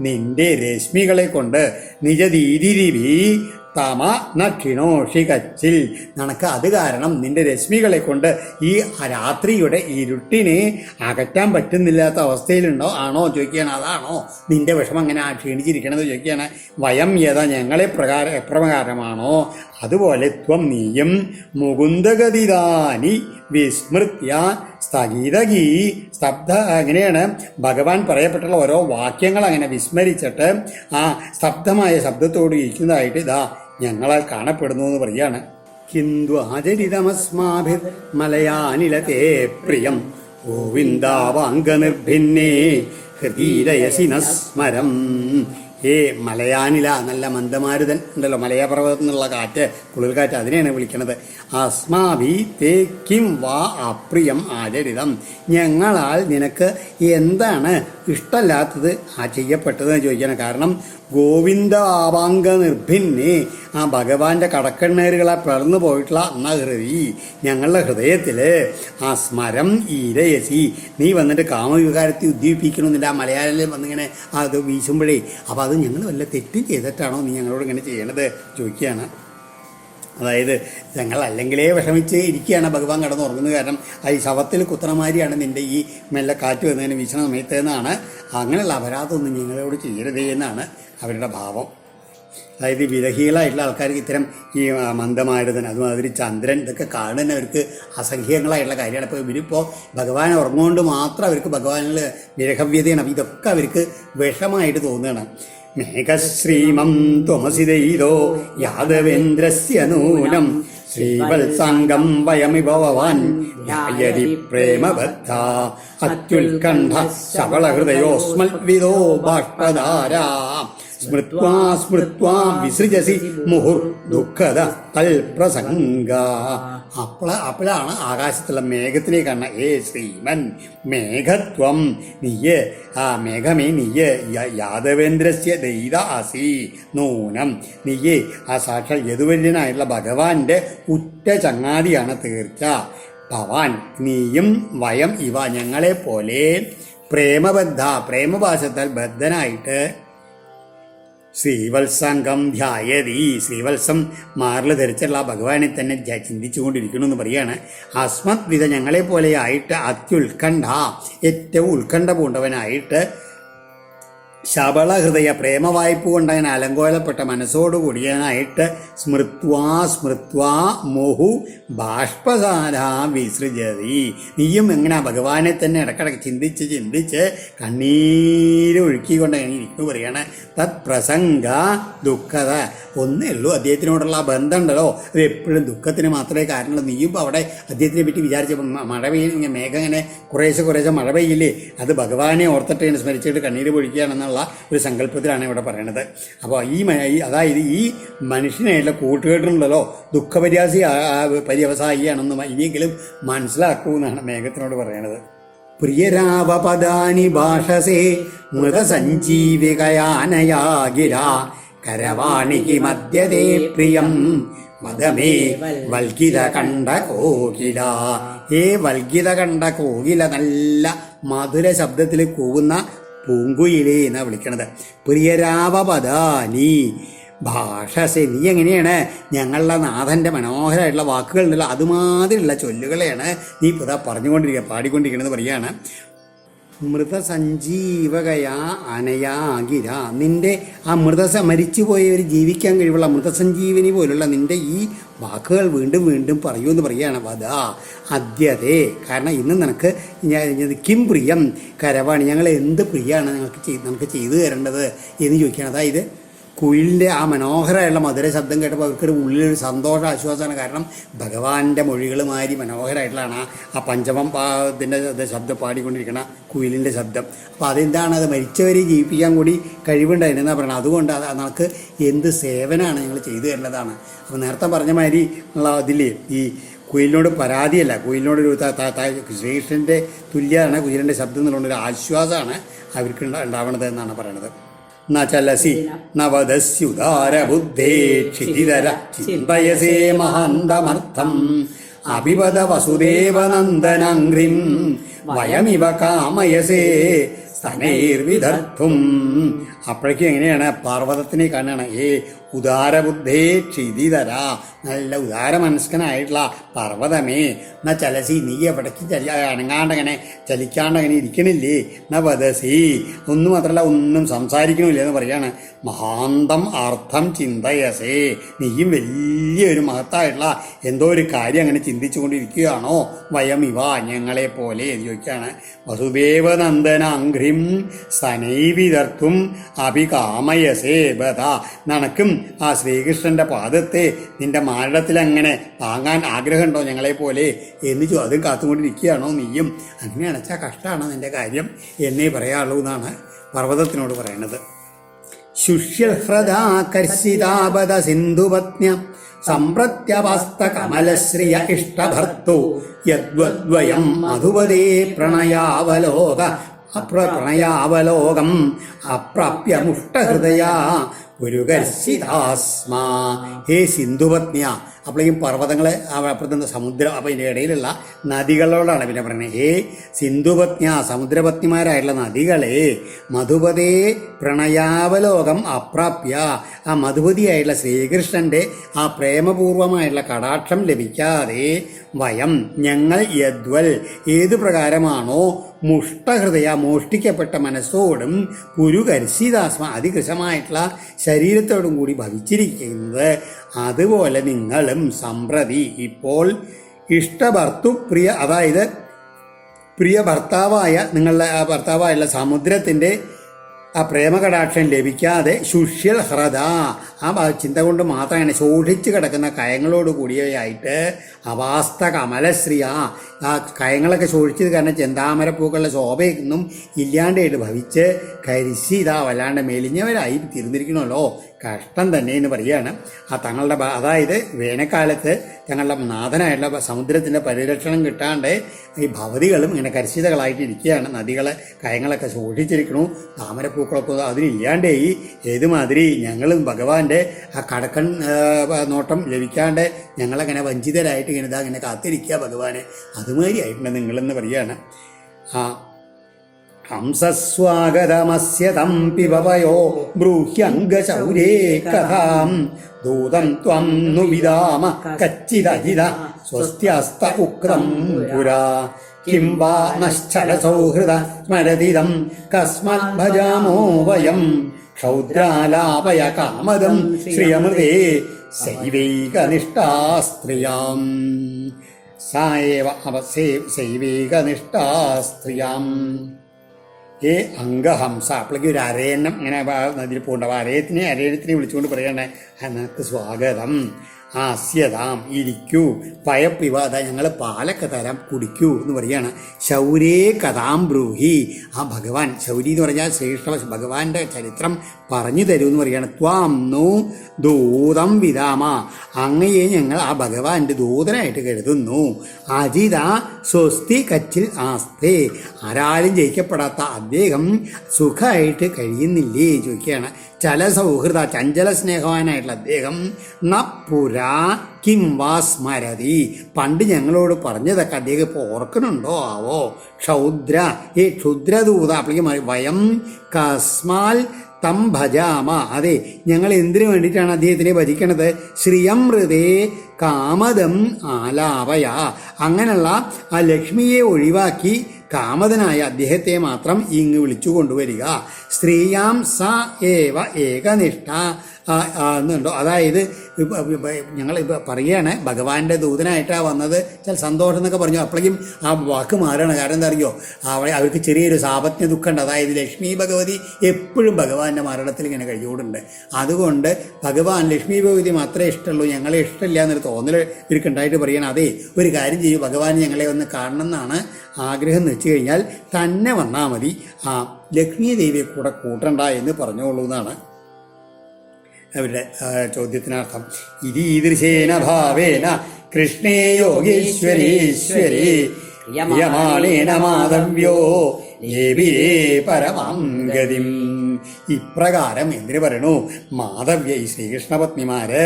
നിന്റെ രശ്മികളെ കൊണ്ട് നിജദീതിരിവി തമ നക്ഷിണോഷി കച്ചിൽ, നിനക്ക് അത് കാരണം നിന്റെ രശ്മികളെ കൊണ്ട് ഈ രാത്രിയുടെ ഇരുട്ടിനെ അകറ്റാൻ പറ്റുന്നില്ലാത്ത അവസ്ഥയിലുണ്ടോ ആണോ ചോദിക്കുകയാണ്. അതാണോ നിന്റെ വിഷമം അങ്ങനെ ക്ഷീണിച്ചിരിക്കണമെന്ന് ചോദിക്കുകയാണ്. വയം യഥ ഞങ്ങളെ എപ്രകാരമാണോ അതുപോലെ ത്വം നീയും മുകുന്ദഗതിദാനി വിസ്മൃത്യ സ്ഥഗിതഗീ സ്തബ്ധ, അങ്ങനെയാണ് ഭഗവാൻ പറയപ്പെട്ടുള്ള ഓരോ വാക്യങ്ങൾ അങ്ങനെ വിസ്മരിച്ചിട്ട് ആ സ്തബ്ധമായ ശബ്ദത്തോട് ഇരിക്കുന്നതായിട്ട് ഇതാ ഞങ്ങളാൽ കാണപ്പെടുന്നു എന്ന് പറയാണ്. കിന്തു ആചരിതമസ്മാഭിർ മലയാനിലതേ പ്രിയം ഗോവിന്ദാവാംഗനിർഭിന്നേ ഹൃദീരയസി നസ്മരം. ഏ മലയാനില, നല്ല മന്ദമാരുതൻ ഉണ്ടല്ലോ, മലയപർവ്വതത്തിൽ നിന്നുള്ള കാറ്റ്, കുളിർക്കാറ്റ്, അതിനെയാണ് വിളിക്കുന്നത്. അസ്മാഭി തേ കിം വാ അപ്രിയം ആചരിതം, ഞങ്ങളാൽ നിനക്ക് എന്താണ് ഇഷ്ടമല്ലാത്തത് ആ ചെയ്യപ്പെട്ടതെന്ന് ചോദിക്കണം. കാരണം ഗോവിന്ദ ആവാംഗ നിർഭിന്നെ, ആ ഭഗവാന്റെ കടക്കണ്ണേറുകളെ പിളർന്നു പോയിട്ടുള്ള ഹൃദി ഞങ്ങളുടെ ഹൃദയത്തിൽ ആ സ്മരം ഈരയസി, നീ വന്നിട്ട് കാമവികാരത്തെ ഉദ്ദീപിക്കണമെന്നില്ല. ആ മലയാളിൽ വന്നിങ്ങനെ അത് വീശുമ്പോഴേ, അപ്പോൾ അത് ഞങ്ങൾ വല്ല തെറ്റും ചെയ്തിട്ടാണോ നീ ഞങ്ങളോട് ഇങ്ങനെ ചെയ്യണത് ചോദിക്കുകയാണ്. അതായത് ഞങ്ങൾ അല്ലെങ്കിലേ വിഷമിച്ച് ഇരിക്കുകയാണ് ഭഗവാൻ കിടന്നുറങ്ങുന്നത്. കാരണം ഈ ശവത്തിൽ കുത്തണമാരിയാണ് നിൻ്റെ ഈ മെല്ലെ കാറ്റ് വന്നതിന് വീശണ സമയത്ത് എന്നാണ്. അങ്ങനെയുള്ള അപരാധമൊന്നും ഞങ്ങളോട് ചെയ്യരുതേ എന്നാണ് അവരുടെ ഭാവം. അതായത് വിരഹികളായിട്ടുള്ള ആൾക്കാർക്ക് ഇത്തരം ഈ മന്ദമാരുതൻ, അതുമാതിരി ചന്ദ്രൻ, ഇതൊക്കെ കാണുന്നവർക്ക് അസംഖ്യങ്ങളായിട്ടുള്ള കാര്യമാണ്. അപ്പോൾ ഇവരിപ്പോൾ ഭഗവാൻ ഉറങ്ങുകൊണ്ട് മാത്രം അവർക്ക് ഭഗവാനിൽ വിരഹവ്യതയാണ്. അപ്പോൾ ഇതൊക്കെ അവർക്ക് വിഷമായിട്ട് തോന്നുകയാണ്. മേഘശ്രീമം ത്വമസി ദൈതോ യാദവേന്ദ്രസ്യ നൂനം ശ്രീവത്സാംഗം വയമിവ ഭവാൻ യായതി പ്രേമബദ്ധ അത്യുൽകണ്ഠ ശബളഹൃദയോസ്മൽവിദോ ബാഷ്പധാരാ സ്മൃത്വാ സ്മൃത്വാ വിസൃജസി മുഹുർ ദുഃഖദ തൽപ്രസംഗ. അപ്പോഴാണ് ആകാശത്തുള്ള മേഘത്തിനെ കാണുന്ന ഏ ശ്രീമൻ മേഘത്വം നീയ്, ആ മേഘമേ നീയ് യാദവേന്ദ്രസ്യ ദൈത അസി നൂനം, നീയ് ആ സാക്ഷാൽ യദുവര്യനായിട്ടുള്ള ഭഗവാന്റെ ഉറ്റ ചങ്ങാതിയാണ് തീർച്ച. ഭവാൻ നീയും വയം ഇവ ഞങ്ങളെപ്പോലെ പ്രേമബദ്ധ പ്രേമപാശത്താൽ ബദ്ധനായിട്ട് ശ്രീവത്സംഗം ധ്യായതി, ശ്രീവത്സം മാറിൽ ധരിച്ചുള്ള ഭഗവാനെ തന്നെ ചിന്തിച്ചുകൊണ്ടിരിക്കുന്നു എന്ന് പറയാണ്. അസ്മത് വിധ ഞങ്ങളെപ്പോലെ ആയിട്ട് അത്യുത്കണ്ഠ ഏറ്റവും ഉത്കണ്ഠ പൂണ്ടവനായിട്ട് ശബളഹൃദയ പ്രേമവായ്പ കൊണ്ട് അങ്ങനെ അലങ്കോലപ്പെട്ട മനസ്സോടുകൂടിയനായിട്ട് സ്മൃത്വാ മുഹു ബാഷ്പസാരാ വിസൃജതി, നീയും എങ്ങനെ ഭഗവാനെ തന്നെ ഇടക്കിടക്ക് ചിന്തിച്ച് കണ്ണീര് ഒഴുക്കിക്കൊണ്ട് അങ്ങനെ ഇരിക്കുന്നു പറയാണ്. തത് പ്രസംഗ ദുഃഖത, ഒന്നേ ഉള്ളൂ അദ്ദേഹത്തിനോടുള്ള ആ ബന്ധം ഉണ്ടല്ലോ, അത് എപ്പോഴും ദുഃഖത്തിന് മാത്രമേ കാരണമുള്ളൂ. നീയും അവിടെ അദ്ദേഹത്തിനെ പറ്റി വിചാരിച്ചപ്പോൾ മഴ പെയ്യുന്ന മേഘം ഇങ്ങനെ കുറേശ്ശെ മഴ പെയ്യില്ലേ, അത് ഭഗവാനെ ഓർത്തിട്ട് ഇങ്ങനെ സ്മരിച്ചിട്ട് കണ്ണീര് പൊഴിക്കുകയാണെന്നുള്ള ഒരു സങ്കല്പത്തിലാണ് ഇവിടെ പറയണത്. അപ്പോൾ അതായത് ഈ മനുഷ്യനായിട്ടുള്ള കൂട്ടുകെട്ടുണ്ടല്ലോ ദുഃഖപര്യാസി പര്യവസായിയാണെന്ന് ഇനിയെങ്കിലും മനസ്സിലാക്കൂ എന്നാണ് മേഘത്തിനോട് പറയണത്. പ്രിയരാവപദാനി ഭാഷസേ മൃതസഞ്ജീവികയാനയാഗിര കരവാണികി മധ്യതേ പ്രിയം മദമേ വൽകിത കണ്ട കോകില. വൽകിത കണ്ട കോകില, നല്ല മധുര ശബ്ദത്തിൽ കൂവുന്ന പൂങ്കുയിലേ എന്നാണ് വിളിക്കണത്. പ്രിയരാവപദാനി ഭാഷസെ, നീ എങ്ങനെയാണ് ഞങ്ങളുടെ നാഥൻ്റെ മനോഹരമായിട്ടുള്ള വാക്കുകളുണ്ടല്ലോ അതുമാതിരിയുള്ള ചൊല്ലുകളെയാണ് നീ ഇപ്പോൾ പറഞ്ഞുകൊണ്ടിരിക്കുക പാടിക്കൊണ്ടിരിക്കണമെന്ന് പറയുകയാണ്. മൃതസഞ്ജീവകയാ അനയാഗിര, നിന്റെ ആ മരിച്ചുപോയവർ ജീവിക്കാൻ കഴിവുള്ള മൃതസഞ്ജീവനി പോലുള്ള നിന്റെ ഈ വാക്കുകൾ വീണ്ടും വീണ്ടും പറയുമെന്ന് പറയുകയാണ്. വധാ അദ്യതേ, കാരണം ഇന്ന് നിനക്ക് കിം പ്രിയം കരവാണി, ഞങ്ങൾ എന്ത് പ്രിയമാണ് നമുക്ക് ചെയ്തു തരേണ്ടത് എന്ന് ചോദിക്കുകയാണ്. അതായത് കുയിലിൻ്റെ ആ മനോഹരമായുള്ള മധുര ശബ്ദം കേട്ടപ്പോൾ അവർക്കൊരു ഉള്ളിലൊരു സന്തോഷ ആശ്വാസമാണ്. കാരണം ഭഗവാന്റെ മൊഴികൾ മാതിരി മനോഹരമായിട്ടുള്ളതാണ് ആ പഞ്ചമം ഇതിൻ്റെ ശബ്ദം പാടിക്കൊണ്ടിരിക്കുന്ന കുയിലിൻ്റെ ശബ്ദം. അപ്പോൾ അതെന്താണ്, അത് മരിച്ചവരെ ജീവിപ്പിക്കാൻ കൂടി കഴിവുണ്ടായിരുന്നെന്നാണ് പറയുന്നത്. അതുകൊണ്ട് അത് നമുക്ക് എന്ത് സേവനമാണ് ഞങ്ങൾ ചെയ്തു തരേണ്ടതാണ്. അപ്പോൾ നേരത്തെ പറഞ്ഞ മാതിരി ഉള്ള അതിൽ ഈ കുയിലിനോട് പരാതിയല്ല, കുയിലിനോടൊരു ശ്രീകൃഷ്ണൻ്റെ തുല്യമാണ് കുയിലിൻ്റെ ശബ്ദം എന്നുള്ളൊരു ആശ്വാസമാണ് അവർക്ക് ഉണ്ടാവണത് എന്നാണ് പറയണത്. ന ചലസി നവദസ്യുദാരബുദ്ധേ ക്ഷിതിധര ചിന്തയസേ മഹാന്തമർത്ഥം അഭിവദ വസുദേവനന്ദനഘ്രിം വയമിവ കാമയസേ സ്തനൈർവിധർത്തും. അപ്പോഴേക്കും എങ്ങനെയാണ് പർവ്വതത്തിനെ കാണുകയാണ്. ഉദാരബുദ്ധേ ക്ഷിതിധര, നല്ല ഉദാരമനസ്കനായിട്ടുള്ള പർവ്വതമേ, ന ചലസി, നീ എവിടേക്ക് അനങ്ങാണ്ടങ്ങനെ ചലിക്കാണ്ടങ്ങനെ ഇരിക്കണില്ലേ. ന വദസി, ഒന്നും മാത്രമല്ല ഒന്നും സംസാരിക്കണില്ല എന്ന് പറയാണ്. മഹാന്തം അർത്ഥം ചിന്തയസേ, നീയും വലിയൊരു മഹത്തായിട്ടുള്ള എന്തോ ഒരു കാര്യം അങ്ങനെ ചിന്തിച്ചു കൊണ്ടിരിക്കുകയാണോ. വയം ഇവ ഞങ്ങളെപ്പോലെ എന്ന് ചോദിക്കുകയാണ്. വസുദേവനന്ദനാഘ്രിം സനൈവിധർത്തും അഭികാമയസേ ബധ, നനക്കും ആ ശ്രീകൃഷ്ണന്റെ പാദത്തെ നിന്റെ മാരടത്തിൽ അങ്ങനെ താങ്ങാൻ ആഗ്രഹമുണ്ടോ ഞങ്ങളെപ്പോലെ എന്ന് അതും കാത്തുകൊണ്ടിരിക്കുകയാണോ നീയും. അങ്ങനെ അണച്ചാൽ കഷ്ടമാണ് നിന്റെ കാര്യം എന്നേ പറയാനുള്ളൂ എന്നാണ് പർവ്വതത്തിനോട് പറയുന്നത്. ശുഷ്യഹ്രദാകർഷിതാപദ സിന്ധുപത്ന്യ സംപ്രത്യവസ്ത കമലശ്രിയ ഇഷ്ടഭർത്തു യദ്വദ്വയം മധുവദേ പ്രണയാവലോകം അപ്രാപ്യ മുഷ്ടഹൃദയ പുരുകർഷിതാസ്മാ. ഹേ സിന്ധുപത്നിയ, അപ്പോഴേക്കും പർവ്വതങ്ങളെ അപ്പുറത്തുനിന്ന് സമുദ്രം, അപ്പോൾ ഇതിൻ്റെ ഇടയിലുള്ള നദികളോടാണ് പിന്നെ പറയുന്നത്. ഹേ സിന്ധുപത്നിയ, സമുദ്രപത്നിമാരായിട്ടുള്ള നദികളെ, മധുപതേ പ്രണയാവലോകം അപ്രാപ്യ, ആ മധുപതിയായിട്ടുള്ള ശ്രീകൃഷ്ണൻ്റെ ആ പ്രേമപൂർവമായിട്ടുള്ള കടാക്ഷം ലഭിക്കാതെ വയം ഞങ്ങൾ യദ്വൽ ഏതു പ്രകാരമാണോ മുഷ്ടഹൃദയ മോഷ്ടിക്കപ്പെട്ട മനസ്സോടും പുരുകർഷിതാസ്മ അതികൃശമായിട്ടുള്ള ശരീരത്തോടും കൂടി ഭവിച്ചിരിക്കുന്നത്, അതുപോലെ നിങ്ങളും സമ്പ്രതി ഇപ്പോൾ ഇഷ്ടഭർത്തുപ്രിയ, അതായത് പ്രിയ ഭർത്താവായ നിങ്ങളുടെ ആ ഭർത്താവായുള്ള സമുദ്രത്തിൻ്റെ ആ പ്രേമകടാക്ഷം ലഭിക്കാതെ ശുഷ്യൽ ഹ്രദ, ആ ചിന്ത കൊണ്ട് മാത്രമാണ് ശോഷിച്ച് കിടക്കുന്ന കയങ്ങളോട് കൂടിയവയായിട്ട് അവാസ്ത കമലശ്രീയ, ആ കയങ്ങളൊക്കെ ശോഷിച്ചത് കാരണം ചെന്താമരപ്പൂക്കളുടെ ശോഭയൊന്നും ഇല്ലാണ്ടായിട്ട് ഭവിച്ച് കരിശി ഇതാ വല്ലാണ്ട് മെലിഞ്ഞവരായി തീർന്നിരിക്കണമല്ലോ, കഷ്ടം തന്നെ എന്ന് പറയുകയാണ്. ആ തങ്ങളുടെ അതായത് വേനൽക്കാലത്ത് തങ്ങളുടെ നാഥനായിട്ടുള്ള സമുദ്രത്തിൻ്റെ പരിരക്ഷണം കിട്ടാണ്ട് ഈ ഭവതികളും ഇങ്ങനെ കരിശിതകളായിട്ട് ഇരിക്കുകയാണ്. നദികളെ കയങ്ങളൊക്കെ ശോഷിച്ചിരിക്കണു, താമരപ്പൂക്കളൊക്കെ അതിനില്ലാണ്ടേയി. ഏതുമാതിരി ഞങ്ങളും ഭഗവാന്റെ ആ കടക്കൺ നോട്ടം ലഭിക്കാണ്ട് ഞങ്ങളങ്ങനെ വഞ്ചിതരായിട്ട് ഇങ്ങനെ ഇതാ ഇങ്ങനെ കാത്തിരിക്കുക ഭഗവാനെ, അതുമാതിരി ആയിട്ടുണ്ട് നിങ്ങളെന്ന് പറയുകയാണ്. ആ ഹംസസ്വാഗതമസ്യ തം പിബവയോ ബ്രൂഹ്യംഗശൗരേ കഥാം ദൂതം ത്വം नु വിദാമ കച്ചിദജിത സ്വസ്ത്യസ്ത ഉക്തം പുരാ കിം വാ നശ്ചല സൗഹൃദ സ്മരതിദം കസ്മത് ഭജാമോ വയം ക്ഷൗദ്രാലാപയ കാമദം ശ്രിയമൃതേ സൈവൈകനിഷ്ഠാസ്ത്രിയാം സായേവ സൈവൈകനിഷ്ഠാസ്ത്രിയാം. ഏ അംഗഹംസ, അപ്പോഴേക്കും ഒരു അരയന്നം ഇങ്ങനെ നദിയിൽ പോകണ്ടാവും. അരയത്തിനെ വിളിച്ചുകൊണ്ട് പറയണേ അതിനകത്ത് സ്വാഗതം, ആസ്യതാം ഇരിക്കൂ, പയപ്പിവ അതാ ഞങ്ങൾ പാലൊക്കെ തരാം കുടിക്കൂ എന്ന് പറയാണ്. ശൗരേ കഥാം ബ്രൂഹി, ആ ഭഗവാൻ ശൗരി എന്ന് പറഞ്ഞാൽ ശ്രേഷ്ഠ ഭഗവാന്റെ ചരിത്രം പറഞ്ഞു തരൂ എന്ന് പറയാണ്. ത്വാം നു ദൂതം വിതാമ, അങ്ങയെ ഞങ്ങൾ ആ ഭഗവാന്റെ ദൂതനായിട്ട് കരുതുന്നു. അജിത സ്വസ്തി കച്ചിൽ ആസ്തേ, ആരാലും ജയിക്കപ്പെടാത്ത അദ്ദേഹം സുഖമായിട്ട് കഴിയുന്നില്ലേ ചോദിക്കുകയാണ്. ചലസൗഹൃദ ചഞ്ചല സ്നേഹവാനായിട്ടുള്ള അദ്ദേഹം ന പുരാ കിം വാ സ്മരതി, പണ്ട് ഞങ്ങളോട് പറഞ്ഞതൊക്കെ അദ്ദേഹം ഇപ്പോൾ ഓർക്കുന്നുണ്ടോ ആവോ. ക്ഷൗദ്ര, ഈ ക്ഷുദ്രദൂത അപ്പോഴേക്കും വയം കസ്മാൽ തം ഭജാമ, അതെ ഞങ്ങൾ എന്തിനു വേണ്ടിയിട്ടാണ് അദ്ദേഹത്തിനെ ഭജിക്കണത്. ശ്രിയം ഹൃദേ കാമദം ആലാപയ, അങ്ങനെയുള്ള ആ ലക്ഷ്മിയെ ഒഴിവാക്കി കാമതനായ അദ്ദേഹത്തെ മാത്രം ഇങ്ങ് വിളിച്ചു കൊണ്ടുവരിക. സ്ത്രീയാം സ ഏവ ഏകനിഷ്ഠ എന്നുണ്ടോ, അതായത് ഞങ്ങൾ പറയുകയാണ് ഭഗവാന്റെ ദൂതനായിട്ടാണ് വന്നത്, ചില സന്തോഷം എന്നൊക്കെ പറഞ്ഞു. അപ്പോഴേക്കും ആ വാക്ക് മാറണം. കാരണം എന്താ അറിയോ, അവർക്ക് ചെറിയൊരു സാപത്യ ദുഃഖമുണ്ട്. അതായത് ലക്ഷ്മി ഭഗവതി എപ്പോഴും ഭഗവാന്റെ മരണത്തിൽ ഇങ്ങനെ കഴിച്ചുകൂടുണ്ട്. അതുകൊണ്ട് ഭഗവാൻ ലക്ഷ്മി ഭഗവതി മാത്രമേ ഇഷ്ടമുള്ളൂ, ഞങ്ങളെ ഇഷ്ടമില്ല എന്നൊരു തോന്നൽ ഇവർക്കുണ്ടായിട്ട് പറയണം. അതേ ഒരു കാര്യം ചെയ്യും, ഭഗവാൻ ഞങ്ങളെ ഒന്ന് കാണണം എന്നാണ് ആഗ്രഹം എന്ന് വെച്ച് കഴിഞ്ഞാൽ തന്നെ വന്നാൽ മതി, ആ ലക്ഷ്മി ദേവിയെ കൂടെ കൂട്ടണ്ട എന്ന് പറഞ്ഞോളൂ എന്നാണ് അവരുടെ ചോദ്യത്തിനർത്ഥം. ഇതീദൃശേന ഭാവേന കൃഷ്ണേ യോഗീശ്വരീശ്വരേ യമാണേന മാധവ്യോ ലേവിരേ പരമാം ഗതിം. ഇപ്രകാരം എന്തിനു പറയണു, മാധവ്യ ഈ ശ്രീകൃഷ്ണപത്നിമാര്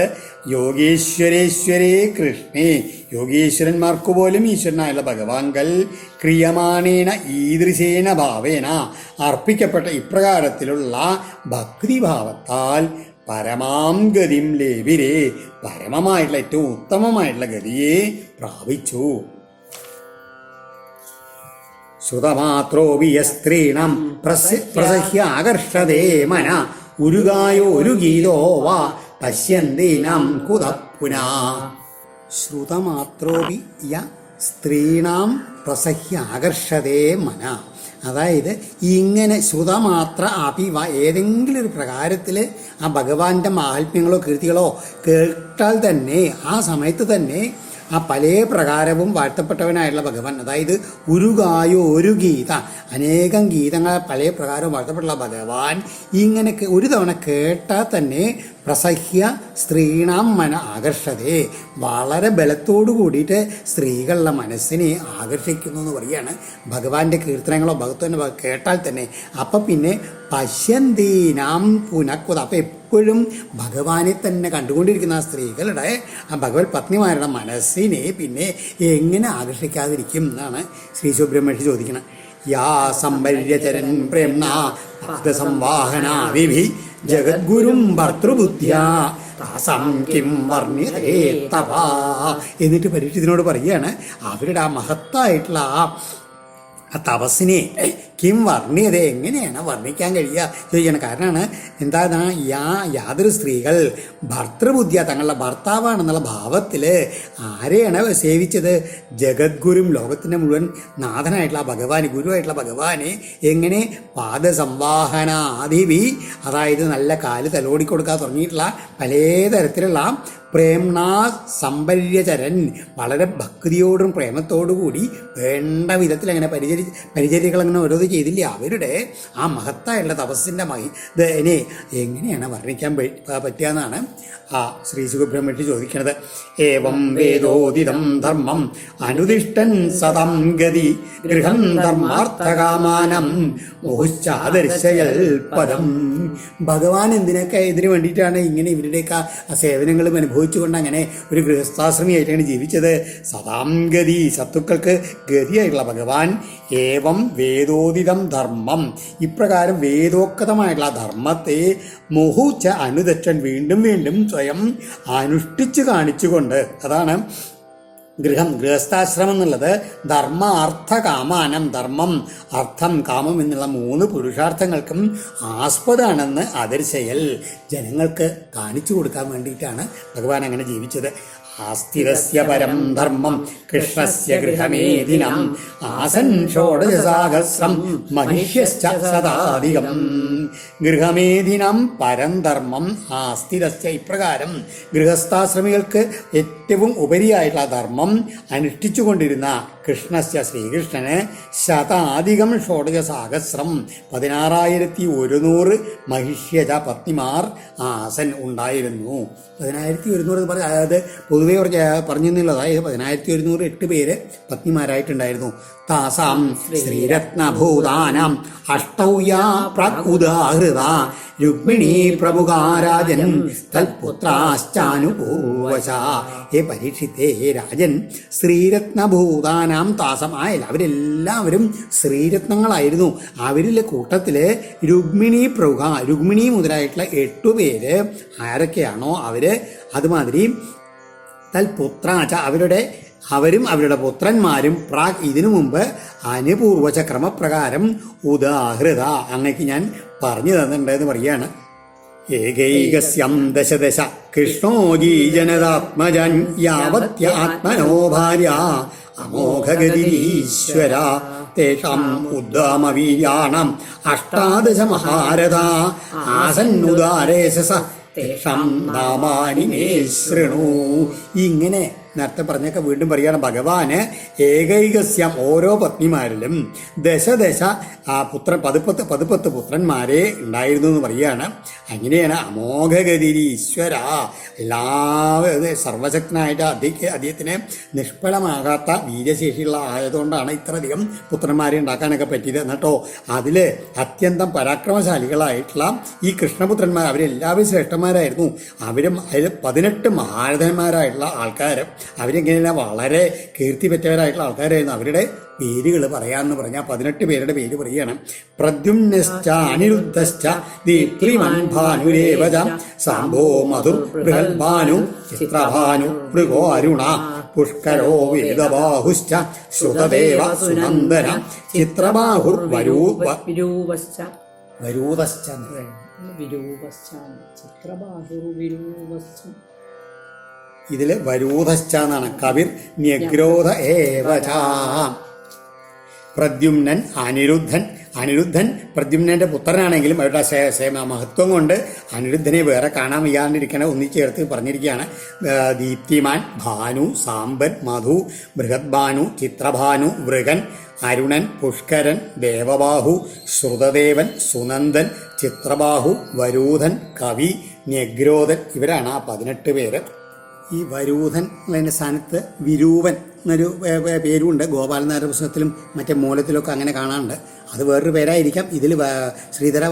യോഗീശ്വരേശ്വരേ കൃഷ്ണേ, യോഗീശ്വരന്മാർക്കു പോലും ഈശ്വരനായുള്ള ഭഗവാൻകൾ ക്രിയമാണേന ഈദൃശേന ഭാവേന അർപ്പിക്കപ്പെട്ട ഇപ്രകാരത്തിലുള്ള ഭക്തിഭാവത്താൽ പരമാം ഗതിം ലേവിരേ പരമമായിട്ടുള്ള ഏറ്റവും ഉത്തമമായിട്ടുള്ള ഗതിയെ പ്രാപിച്ചു. ശ്രുതമാത്രോപി യസ്ത്രീണം പ്രസഹ്യാകർഷതേ മന ഉരുകായോ ഒരു ഗീതോ വാ പശ്യന്തീനാം കുതപ്പുനാ. ശ്രുതമാത്രോപി യ സ്ത്രീണാം പ്രസഹ്യാകർഷതേ മന, അതായത് ഇങ്ങനെ ശ്രുതമാത്ര അഭിവ ഏതെങ്കിലും ഒരു പ്രകാരത്തിൽ ആ ഭഗവാന്റെ മാഹാത്മ്യങ്ങളോ കീർത്തികളോ കേട്ടാൽ തന്നെ ആ സമയത്ത് തന്നെ ആ പല പ്രകാരവും വാഴ്ത്തപ്പെട്ടവനായിട്ടുള്ള ഭഗവാൻ, അതായത് ഉരുകായോ ഒരു ഗീത അനേകം ഗീതങ്ങളെ പല പ്രകാരവും വാഴ്ത്തപ്പെട്ടുള്ള ഭഗവാൻ ഇങ്ങനെ ഒരു തവണ കേട്ടാൽ തന്നെ പ്രസഹ്യ സ്ത്രീണാം മന ആകർഷതേ വളരെ ബലത്തോടു കൂടിയിട്ട് സ്ത്രീകളുടെ മനസ്സിനെ ആകർഷിക്കുന്നു എന്ന് പറയുകയാണ്. ഭഗവാന്റെ കീർത്തനങ്ങളോ ഭഗവാന്റെ കേട്ടാൽ തന്നെ അപ്പം പിന്നെ പശ്യന്തീനാം പുനഃക്കുത. അപ്പം എപ്പോഴും ഭഗവാനെ തന്നെ കണ്ടുകൊണ്ടിരിക്കുന്ന ആ സ്ത്രീകളുടെ ആ ഭഗവത് പത്നിമാരുടെ മനസ്സിനെ പിന്നെ എങ്ങനെ ആകർഷിക്കാതിരിക്കും എന്നാണ് ശ്രീ സുബ്രഹ്മണ്യ ചോദിക്കുന്നത്. യാ സംഭര്യചരൻ പ്രേംണ പാദസംവാഹന വിഭി ജഗദ്ഗുരും ഭർതൃബുദ്ധ്യാ താസം കിം വർണ്ണിതേ തവാ. എന്നിട്ട് പരീക്ഷത്തിനോട് പറയുകയാണ്, അവരുടെ ആ മഹത്തായിട്ടുള്ള ആ തപസ്സിനെ കിം വർണ്ണിയതേ, എങ്ങനെയാണ് വർണ്ണിക്കാൻ കഴിയുക ചോദിക്കണം. കാരണമാണ് എന്താണ്, യാതൊരു സ്ത്രീകൾ ഭർതൃബുദ്ധിയ തങ്ങളുടെ ഭർത്താവാണെന്നുള്ള ഭാവത്തിൽ ആരെയാണ് സേവിച്ചത്? ജഗദ്ഗുരും, ലോകത്തിൻ്റെ മുഴുവൻ നാഥനായിട്ടുള്ള ഭഗവാൻ, ഗുരുവായിട്ടുള്ള ഭഗവാനെ എങ്ങനെ പാദസംവാഹനാദിവി, അതായത് നല്ല കാല് തലോടി കൊടുക്കാൻ തുടങ്ങിയിട്ടുള്ള പലതരത്തിലുള്ള പ്രേംണാ സംഭര്യചരൻ, വളരെ ഭക്തിയോടും പ്രേമത്തോടുകൂടി വേണ്ട വിധത്തിൽ അങ്ങനെ പരിചര്യകൾ അങ്ങനെ ഓരോന്ന് ചെയ്തില്ല. അവരുടെ ആ മഹത്തായുള്ള തപസ്സിൻ്റെ ഇതിനെ എങ്ങനെയാണ് വർണ്ണിക്കാൻ പറ്റുക എന്നാണ് ആ ശ്രീ സുബ്രഹ്മണ്യ ചോദിക്കുന്നത്. ഏവം വേദോദിതം ധർമ്മം അനുദിഷ്ടൻ സതം ഗതി ഗൃഹം ധർമാർത്ഥകാമാനം മോഹുശ്ചാദർശയൽ പദം. ഭഗവാൻ ഇതിനു വേണ്ടിയിട്ടാണ് ഇങ്ങനെ ഇവരുടെയൊക്കെ ആ സേവനങ്ങളും അനുഭവിച്ചുകൊണ്ട് അങ്ങനെ ഒരു ഗൃഹസ്ഥാശ്രമിയായിട്ടാണ് ജീവിച്ചത്. സതാം ഗതി, സത്തുക്കൾക്ക് ഗതിയായിട്ടുള്ള ഭഗവാൻ. ഏവം വേദോദിതം ധർമ്മം, ഇപ്രകാരം വേദോക്തമായിട്ടുള്ള ധർമ്മത്തെ മോഹുച്ച അനുദച്ചൻ, വീണ്ടും വീണ്ടും സ്വയം അനുഷ്ഠിച്ചു കാണിച്ചുകൊണ്ട്, അതാണ് ഗൃഹസ്ഥാശ്രമം എന്നുള്ളത്. ധർമ്മ അർത്ഥ കാമാനം, ധർമ്മം അർത്ഥം കാമം എന്നുള്ള 3 പുരുഷാർത്ഥങ്ങൾക്കും ആസ്പദമാണെന്ന് ആദർശയൽ, ജനങ്ങൾക്ക് കാണിച്ചു കൊടുക്കാൻ വേണ്ടിയിട്ടാണ് ഭഗവാൻ അങ്ങനെ ജീവിച്ചത്. ആസ്ഥിതസ്യ പരം ധർമ്മം കൃഷ്ണസ്യ ഗൃഹമേദിനം ആസൻ ഷോഡശസഹസ്രം മഹിഷ്യശ്ച ശതാധികം. ഗൃഹമേദിനം പരം ധർമ്മം ആസ്ഥിതസ്യ, ഇപ്രകാരം ഗൃഹസ്ഥാശ്രമികൾക്ക് ഏറ്റവും ഉപരിയായിട്ടുള്ള ധർമ്മം അനുഷ്ഠിച്ചു കൊണ്ടിരുന്ന കൃഷ്ണസ്യ, ശ്രീകൃഷ്ണന് ശതാധികം ഷോഡശസഹസ്രം 16,100 മഹിഷ്യജ പത്നിമാർ ആസൻ ഉണ്ടായിരുന്നു. 16,100 എന്ന് പറഞ്ഞാൽ അതായത് പൊതുവെ പറഞ്ഞിരുന്നില്ല, അതായത് 16,108 പേര് പത്നിമാരായിട്ടുണ്ടായിരുന്നു. താസാം ശ്രീരത്നഭൂതാനാം അഷ്ടൗയാ പ്രാഗുദാഹൃത രുക്മിണീ പ്രമുഖാരാജൻ തൽപുത്രാശ്ചാനുപൂർവശ. ഹേ പരീക്ഷിത്തേ, ഹേ രാജൻ, ശ്രീരത്നഭൂതാനാം താസം, അവരെല്ലാവരും ശ്രീരത്നങ്ങളായിരുന്നു. അവരിലെ കൂട്ടത്തിൽ രുക്മിണി മുതലായിട്ടുള്ള 8 പേര് ആരൊക്കെയാണോ അവര്, അതുമാതിരി തൽപുത്രാച്ച, അവരും അവരുടെ പുത്രന്മാരും പ്രാഗ് ഇതിനു മുമ്പ് അനുപൂർവച ക്രമപ്രകാരം ഉദാഹൃത, അങ്ങക്ക് ഞാൻ പറഞ്ഞു തന്നിട്ടുണ്ടെന്ന് പറയാണ്. ഏകൈകസ്യം ദശദശ കൃഷ്ണോജീ ജനതാത്മജൻ യാവത്യാത്മനോ ഭാര്യ അമോഘഗതിരീശ്വര തേഷാം ഉദ്ദാമവീര്യാണം 18 മഹാരഥ ആസന്നുദാരേശസ തേഷാം നാമാനി മേ ശൃണു. ഇങ്ങനെ നേരത്തെ പറഞ്ഞൊക്കെ വീണ്ടും പറയുകയാണ്. ഭഗവാന് ഏകൈകസ്യം, ഓരോ പത്നിമാരിലും ദശദശ പുത്രൻ 10 പുത്രന്മാരെ ഉണ്ടായിരുന്നു എന്ന് പറയുകയാണ്. അങ്ങനെയാണ് അമോഘഗതിരി ഈശ്വര, സർവശക്തനായിട്ട് അദ്ദേഹത്തിന് നിഷ്ഫലമാകാത്ത വീര്യശേഷിയുള്ള ആയതുകൊണ്ടാണ് ഇത്രയധികം പുത്രന്മാരെ ഉണ്ടാക്കാനൊക്കെ പറ്റിയത്. എന്നിട്ടോ അതിൽ അത്യന്തം പരാക്രമശാലികളായിട്ടുള്ള ഈ കൃഷ്ണപുത്രന്മാർ അവരെല്ലാവരും ശ്രേഷ്ഠന്മാരായിരുന്നു. അവരും അതിൽ 18 മഹാരഥന്മാരായിട്ടുള്ള ആൾക്കാർ, അവരിങ്ങനെ വളരെ കീർത്തി പറ്റവരായിട്ടുള്ള ആൾക്കാരായിരുന്നു. അവരുടെ പേരുകൾ പറയാമെന്ന് പറഞ്ഞാൽ 18 പേരുടെ പേര് പറയുകയാണ്. പ്രദ്യുമ്നശ്ച അനിരുദ്ധശ്ച ദീപ്തിമൻ ഭാനുരേവച സാംബോ മധുർ ബൃഹൽഭാനു ചിത്രഭാനു മൃഗോ അരുണ പുഷ്കരോ വേദബാഹുശ്ച ശ്രുതദേവ സുനന്ദന ചിത്രബാഹുർ വരൂതശ്ച ഇതിൽ വരൂതശ്ച എന്നാണ്. കവിർ ന്യഗ്രോധ ഏവച. പ്രദ്യുമ്നൻ അനിരുദ്ധൻ പ്രദ്യുമ്നന്റെ പുത്രനാണെങ്കിലും അവരുടെ മഹത്വം കൊണ്ട് അനിരുദ്ധനെ വേറെ കാണാൻ വയ്യാണ്ടിരിക്കണ ഒന്നിച്ചേർത്ത് പറഞ്ഞിരിക്കുകയാണ്. ദീപ്തിമാൻ, ഭാനു, സാമ്പൻ, മധു, ബൃഹദ്ഭാനു, ചിത്രഭാനു, വൃഗൻ, അരുണൻ, പുഷ്കരൻ, ദേവബാഹു, ശ്രുതദേവൻ, സുനന്ദൻ, ചിത്രബാഹു, വരൂധൻ, കവി, ന്യഗ്രോധൻ, ഇവരാണ് ആ 18 പേര്. ഈ വരൂധൻ എന്നതിൻ്റെ സ്ഥാനത്ത് വിരൂപൻ എന്നൊരു പേരുമുണ്ട്. ഗോപാലൻ നായരുടെ പുസ്തകത്തിലും മറ്റേ മൂലത്തിലൊക്കെ അങ്ങനെ കാണാറുണ്ട്. അത് വേറൊരു പേരായിരിക്കാം. ഇതിൽ ശ്രീധര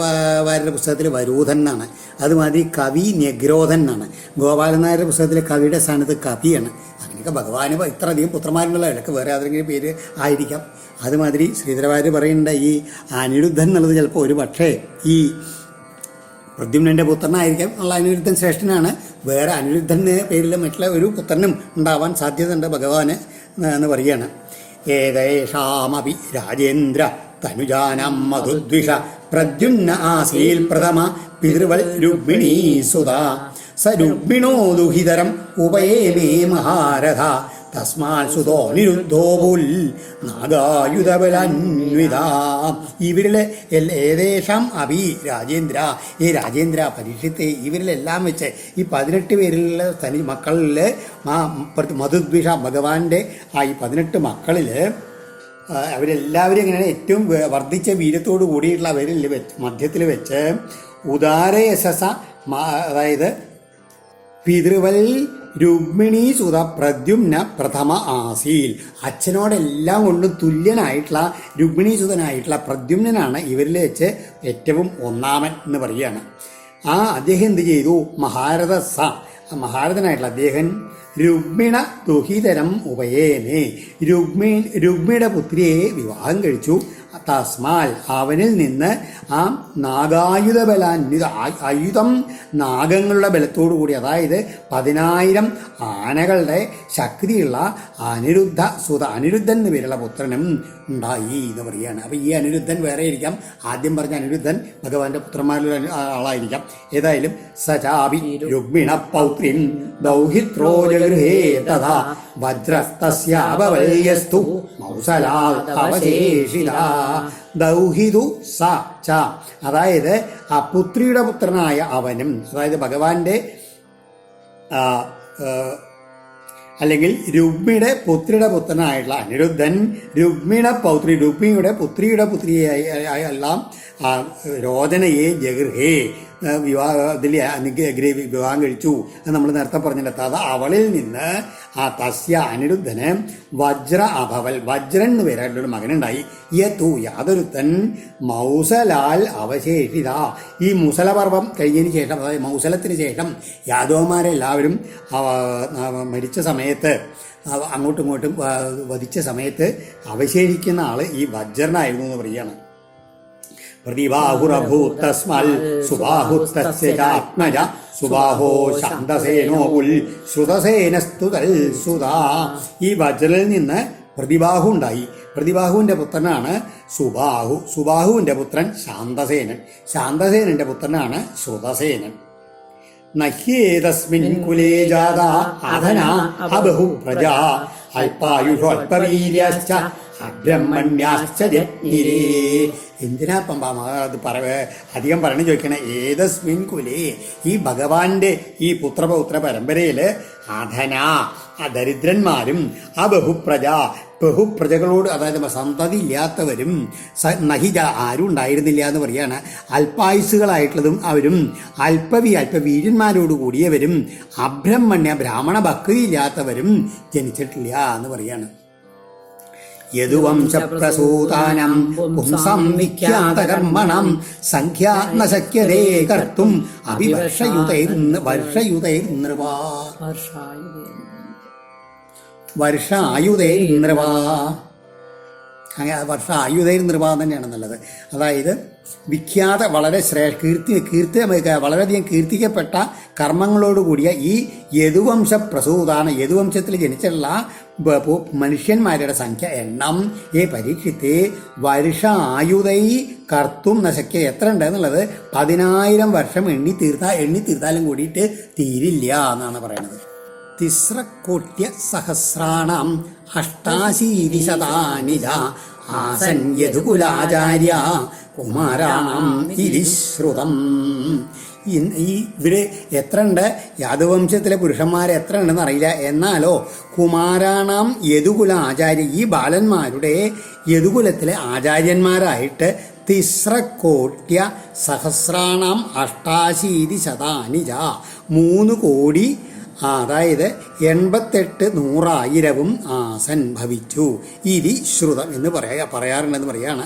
വാര്യരുടെ പുസ്തകത്തിൽ വരൂധൻ എന്നാണ്. അതുമാതിരി കവി ന്യഗ്രോധൻ എന്നാണ്. ഗോപാലൻ നായരുടെ പുസ്തകത്തിലെ കവിയുടെ സ്ഥാനത്ത് കവിയാണ്. അങ്ങനെയൊക്കെ ഭഗവാന് ഇത്രയധികം പുത്രന്മാരുള്ള ഇടയ്ക്ക് വേറെ ഏതെങ്കിലും പേര് ആയിരിക്കാം. അതുമാതിരി ശ്രീധര വാര്യർ പറയുന്നുണ്ട് ഈ അനിരുദ്ധൻ എന്നുള്ളത് ചിലപ്പോൾ ഒരു പക്ഷേ ഈ പ്രദ്യുമ്നൻ്റെ പുത്രനായിരിക്കാം. ഉള്ള അനിരുദ്ധൻ ശ്രേഷ്ഠനാണ്. വേറെ അനിരുദ്ധൻ പേരിൽ മറ്റുള്ള ഒരു പുത്രനും ഉണ്ടാവാൻ സാധ്യതയുണ്ട് ഭഗവാന് എന്ന് പറയുകയാണ്. ഏതേഷാമപി രാജേന്ദ്ര തനുജാനം മധുദ്വിഷ പ്രദ്യുമ്ന ആസീൽ പ്രഥമ പിതൃവൽ രുക്മിണീ സുതാ സ രുക്മിണോ ദുഹിതരം ഉപയേമേ മഹാരഥ തസ്മാൽ സുതോ നിരുദ്ധോപുൽ നാഗായുധബലാന്വിത. ഇവരിലെ ഏകദേശം അഭി രാജേന്ദ്ര, ഈ രാജേന്ദ്ര പരീക്ഷത്തെ ഇവരിലെല്ലാം വെച്ച് ഈ 18 പേരിലുള്ള തനി മക്കളിൽ മധുദ്വിഷ ഭഗവാന്റെ ഈ 18 മക്കളിൽ അവരെല്ലാവരും എങ്ങനെയാണ് ഏറ്റവും വർദ്ധിച്ച വീര്യത്തോടു കൂടിയിട്ടുള്ള അവരിൽ മധ്യത്തിൽ വെച്ച് ഉദാരയശസ, അതായത് പിതൃവൽ രുക്മിണീ സുത പ്രദ്യുമ്ന പ്രഥമ ആസീൽ, അച്ഛനോടെല്ലാം കൊണ്ടും തുല്യനായിട്ടുള്ള രുക്മിണീസുതനായിട്ടുള്ള പ്രദ്യുമ്നാണ് ഇവരിൽ വെച്ച് ഏറ്റവും ഒന്നാമൻ എന്ന് പറയുകയാണ്. അദ്ദേഹം എന്ത് ചെയ്തു? മഹാരഥനായിട്ടുള്ള അദ്ദേഹം രുക്മിണ ദുഹിതരം ഉപയേനെ, രുക്മിയുടെ പുത്രിയെ വിവാഹം കഴിച്ചു. തസ്മാൽ അവനിൽ നിന്ന് ആ നാഗായുധ ബലാന്വിത, ആയുധം നാഗങ്ങളുടെ ബലത്തോടു കൂടി, അതായത് 10,000 ആനകളുടെ ശക്തിയുള്ള അനിരുദ്ധൻ എന്ന് പേരുള്ള പുത്രനും ഉണ്ടായി എന്ന് പറയുകയാണ്. അപ്പം ഈ അനിരുദ്ധൻ വേറെ ആയിരിക്കാം. ആദ്യം പറഞ്ഞ അനിരുദ്ധൻ ഭഗവാന്റെ പുത്രന്മാരിൽ ആളായിരിക്കാം. ഏതായാലും സചാപി രുക്മിണ പൗത്രീം ദൗഹിത്രോ ജഗൃഹേ തഥാ വജ്രസ്തസ്യാപവല്യസ്തു മൗസലാൽ അവശേഷിത. ദൗഹിതു സ ച, അതായത് ആ പുത്രിയുടെ പുത്രനായ അവനും, അതായത് ഭഗവാന്റെ അല്ലെങ്കിൽ രുക്മിയുടെ പുത്രിയുടെ പുത്രനായിട്ടുള്ള അനിരുദ്ധൻ രുക്മിയുടെ പുത്രിയുടെ പുത്രിയെല്ലാം രോചനയെ ജഗൃഹേ വിവാഹം കഴിച്ചു എന്ന് നമ്മൾ നേരത്തെ പറഞ്ഞിട്ട്, അത് അവളിൽ നിന്ന് തസ്യ അനിരുദ്ധന് വജ്ര അഭവൽ, വജ്രൻ എന്ന് പേരായിട്ടുള്ള മകനുണ്ടായി. യാതൊരുത്തൻ മൗസലാൽ അവശേഷിത, ഈ മുസലപർവം കഴിഞ്ഞതിന് ശേഷം, അതായത് മൗസലത്തിന് ശേഷം യാദവന്മാരെല്ലാവരും മരിച്ച സമയത്ത്, അങ്ങോട്ടും ഇങ്ങോട്ടും വധിച്ച സമയത്ത് അവശേഷിക്കുന്ന ആള് ഈ വജ്രനായിരുന്നു എന്ന് പറയുകയാണ്. പ്രതിബാഹുരഭൂതസ്മൽ സുബാഹുത്തസ്യ ചാത്മജ സുബാഹോ ശാന്തസേനോപുൽ ശ്രുതസേനസ്തുതൽ സുതാ. ഈ വജ്രനിൽ നിന്ന് പ്രതിബാഹു ഉണ്ടായി. പ്രതിബാഹുവിന്റെ പുത്രനാണ് സുബാഹു. സുബാഹുവിന്റെ പുത്രൻ ശാന്തസേനൻ. ശാന്തസേനന്റെ പുത്രനാണ് ശ്രുതസേനൻ. നഹ്യേതസ്മിൻ കുലേ ജാതാ അധനാ അബഹു പ്രജാ അല്പായുഷോ അല്പവീര്യാശ്ച അബ്രഹ്മണ്യാശ്ച ജഗ്നിരേ. എന്തിനാ അത് അധികം പറഞ്ഞു ചോദിക്കണേ? ഏതസ്മിൻ കുലേ, ഈ ഭഗവാന്റെ ഈ പുത്രപൗത്ര പരമ്പരയില് അധന, ദരിദ്രന്മാരും ബഹുപ്രജകളോട്, അതായത് സന്തതി ഇല്ലാത്തവരും നഹിജ ആരും ഉണ്ടായിരുന്നില്ല എന്ന് പറയാണ്. അല്പായുസുകളായിട്ടുള്ളതും അവരും അല്പവീര്യന്മാരോട് കൂടിയവരും ബ്രാഹ്മണ ഭക്തി ഇല്ലാത്തവരും ജനിച്ചിട്ടില്ല എന്ന് പറയാണ്. യദുവംശപ്രസൂതാനം പുംസം വിഖ്യാതകർമ്മണം സംഖ്യാ ന ശക്യതേ കർത്തും വർഷായുധൈർനൃവാ. അങ്ങനെ വർഷായുധൈർനൃവാ തന്നെയാണ് നല്ലത്. അതായത് വിഖ്യാത, വളരെ വളരെയധികം കീർത്തിക്കപ്പെട്ട കർമ്മങ്ങളോടുകൂടിയ ഈ യദുവംശ പ്രസൂതാണ്, യദുവംശത്തിൽ ജനിച്ചുള്ള മനുഷ്യന്മാരുടെ സംഖ്യ എണ്ണം പരീക്ഷിത്തെ വർഷ ആയുധൈ കർത്തും നശക്യ, എത്ര ഉണ്ട് എന്നുള്ളത് 10,000 വർഷം എണ്ണി തീർത്താലും കൂടിയിട്ട് തീരില്ല എന്നാണ് പറയുന്നത്. തിസ്രകോട്യ സഹസ്രാണാം അഷ്ടാശീതിശതാനി ആസൻ യദുകുലാചാര്യ കുമാരാണാം ഇതിശ്രുതം. ഇവര് എത്ര ഉണ്ട്, യാദവംശത്തിലെ പുരുഷന്മാർ എത്ര ഉണ്ടെന്ന് അറിയില്ല. എന്നാലോ കുമാരാണാം യദുകുല ആചാര്യ, ഈ ബാലന്മാരുടെ യദുകുലത്തിലെ ആചാര്യന്മാരായിട്ട് തിസ്രകോട്യ സഹസ്രാണാം അഷ്ടാശീതി ശതാനി 3 കോടി അതായത് 88,100,000 ആസൻ ഭവിച്ചു. ഇതി ശ്രുതം എന്ന് പറയാറുണ്ടെന്ന് പറയാണ്.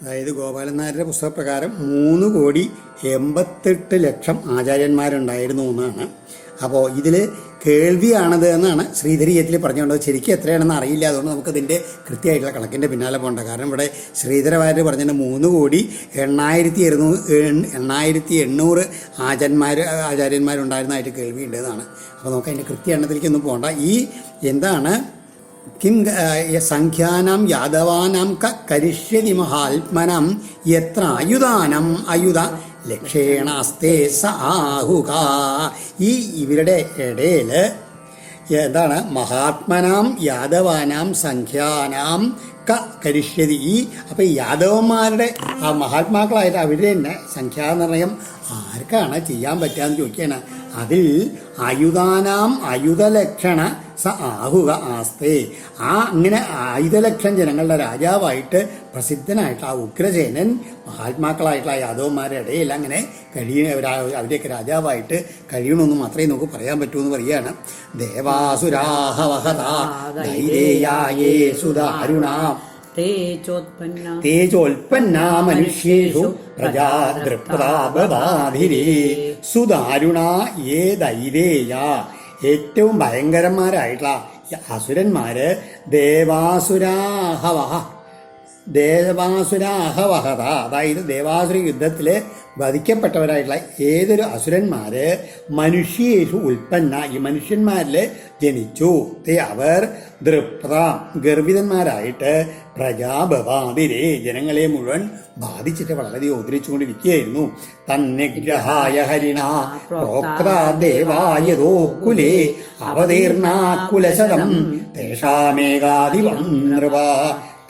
അതായത് ഗോപാലൻ നായരുടെ പുസ്തകപ്രകാരം 3,88,00,000 ആചാര്യന്മാരുണ്ടായിരുന്നു എന്നാണ്. അപ്പോൾ ഇതിൽ കേൾവിയാണത് എന്നാണ് ശ്രീധരീയത്തിൽ പറഞ്ഞുകൊണ്ടത്. ശരിക്കും എത്രയാണെന്ന് അറിയില്ല. അതുകൊണ്ട് നമുക്കതിൻ്റെ കൃത്യമായിട്ടുള്ള കണക്കിൻ്റെ പിന്നാലെ പോകണ്ട. കാരണം ഇവിടെ ശ്രീധരവാര്യർ പറഞ്ഞിട്ട് 3,8,800 ആചാര്യന്മാരുണ്ടായിരുന്നതായിട്ട് കേൾവിയുണ്ട് എന്നാണ്. അപ്പോൾ നമുക്ക് അതിൻ്റെ കൃത്യ എണ്ണത്തിലേക്കൊന്നും പോകണ്ട. ഈ എന്താണ് കിം സംഖ്യാനാം യാദവാനാം കരിഷ്യതി മഹാത്മനം എത്ര ആയുധാനം ആയുധ ലക്ഷേണാസ്തേ സ ആഹുക. ഇവരുടെ ഇടയിൽ എന്താണ് മഹാത്മനാം യാദവാനാം സംഖ്യാനാം കരിഷ്യതി. അപ്പോൾ ഈ യാദവന്മാരുടെ ആ മഹാത്മാക്കളായിട്ട് അവരുടെ തന്നെ സംഖ്യാനിർണയം ആർക്കാണ് ചെയ്യാൻ പറ്റുകയെന്ന് ചോദിക്കുകയാണ്. അതിൽ ആയുധാനാം ആയുധലക്ഷണ സ ആഹുക ആസ്തേ. അങ്ങനെ 1,000,000 ജനങ്ങളുടെ രാജാവായിട്ട് പ്രസിദ്ധനായിട്ടുള്ള ആ ഉഗ്രസേനൻ മഹാത്മാക്കളായിട്ടുള്ള യാദവന്മാരുടെ ഇടയിൽ അങ്ങനെ അവരുടെയൊക്കെ രാജാവായിട്ട് കഴിയണമെന്ന് മാത്രമേ നമുക്ക് പറയാൻ പറ്റൂ എന്ന് പറയുകയാണ്. ദേവാസുരാഹവഹത ധൈര്യേയായേ സുദാരുണ തേജോൽപ്പന്ന മനുഷ്യേഷു പ്രജാദൃപ്താപബാധിരേ സുദാരുണ യേ ധൈര്യേയ. ഏറ്റവും ഭയങ്കരന്മാരായിട്ടുള്ള അസുരന്മാര് ദേവാസുരാഹവഹത, അതായത് ദേവാസുര യുദ്ധത്തിൽ വധിക്കപ്പെട്ടവരായിട്ടുള്ള ഏതൊരു അസുരന്മാര് മനുഷ്യേഷു ഉൽപ്പന്ന, ഈ മനുഷ്യന്മാരിൽ ജനിച്ചു. അവർ ദൃപ്ത ഗർഭിതന്മാരായിട്ട് പ്രജാബവാതിരെ ജനങ്ങളെ മുഴുവൻ ബാധിച്ചിട്ട് വളരെ ഉദ്ധരിച്ചുകൊണ്ടിരിക്കുകയായിരുന്നു. തന്നിഗ്രഹായ ഹരിണ പ്രോക്താദേവായതോ കുലേ അവതീർണാകുലശതം തേഷാമേകാധിപം നൃപ.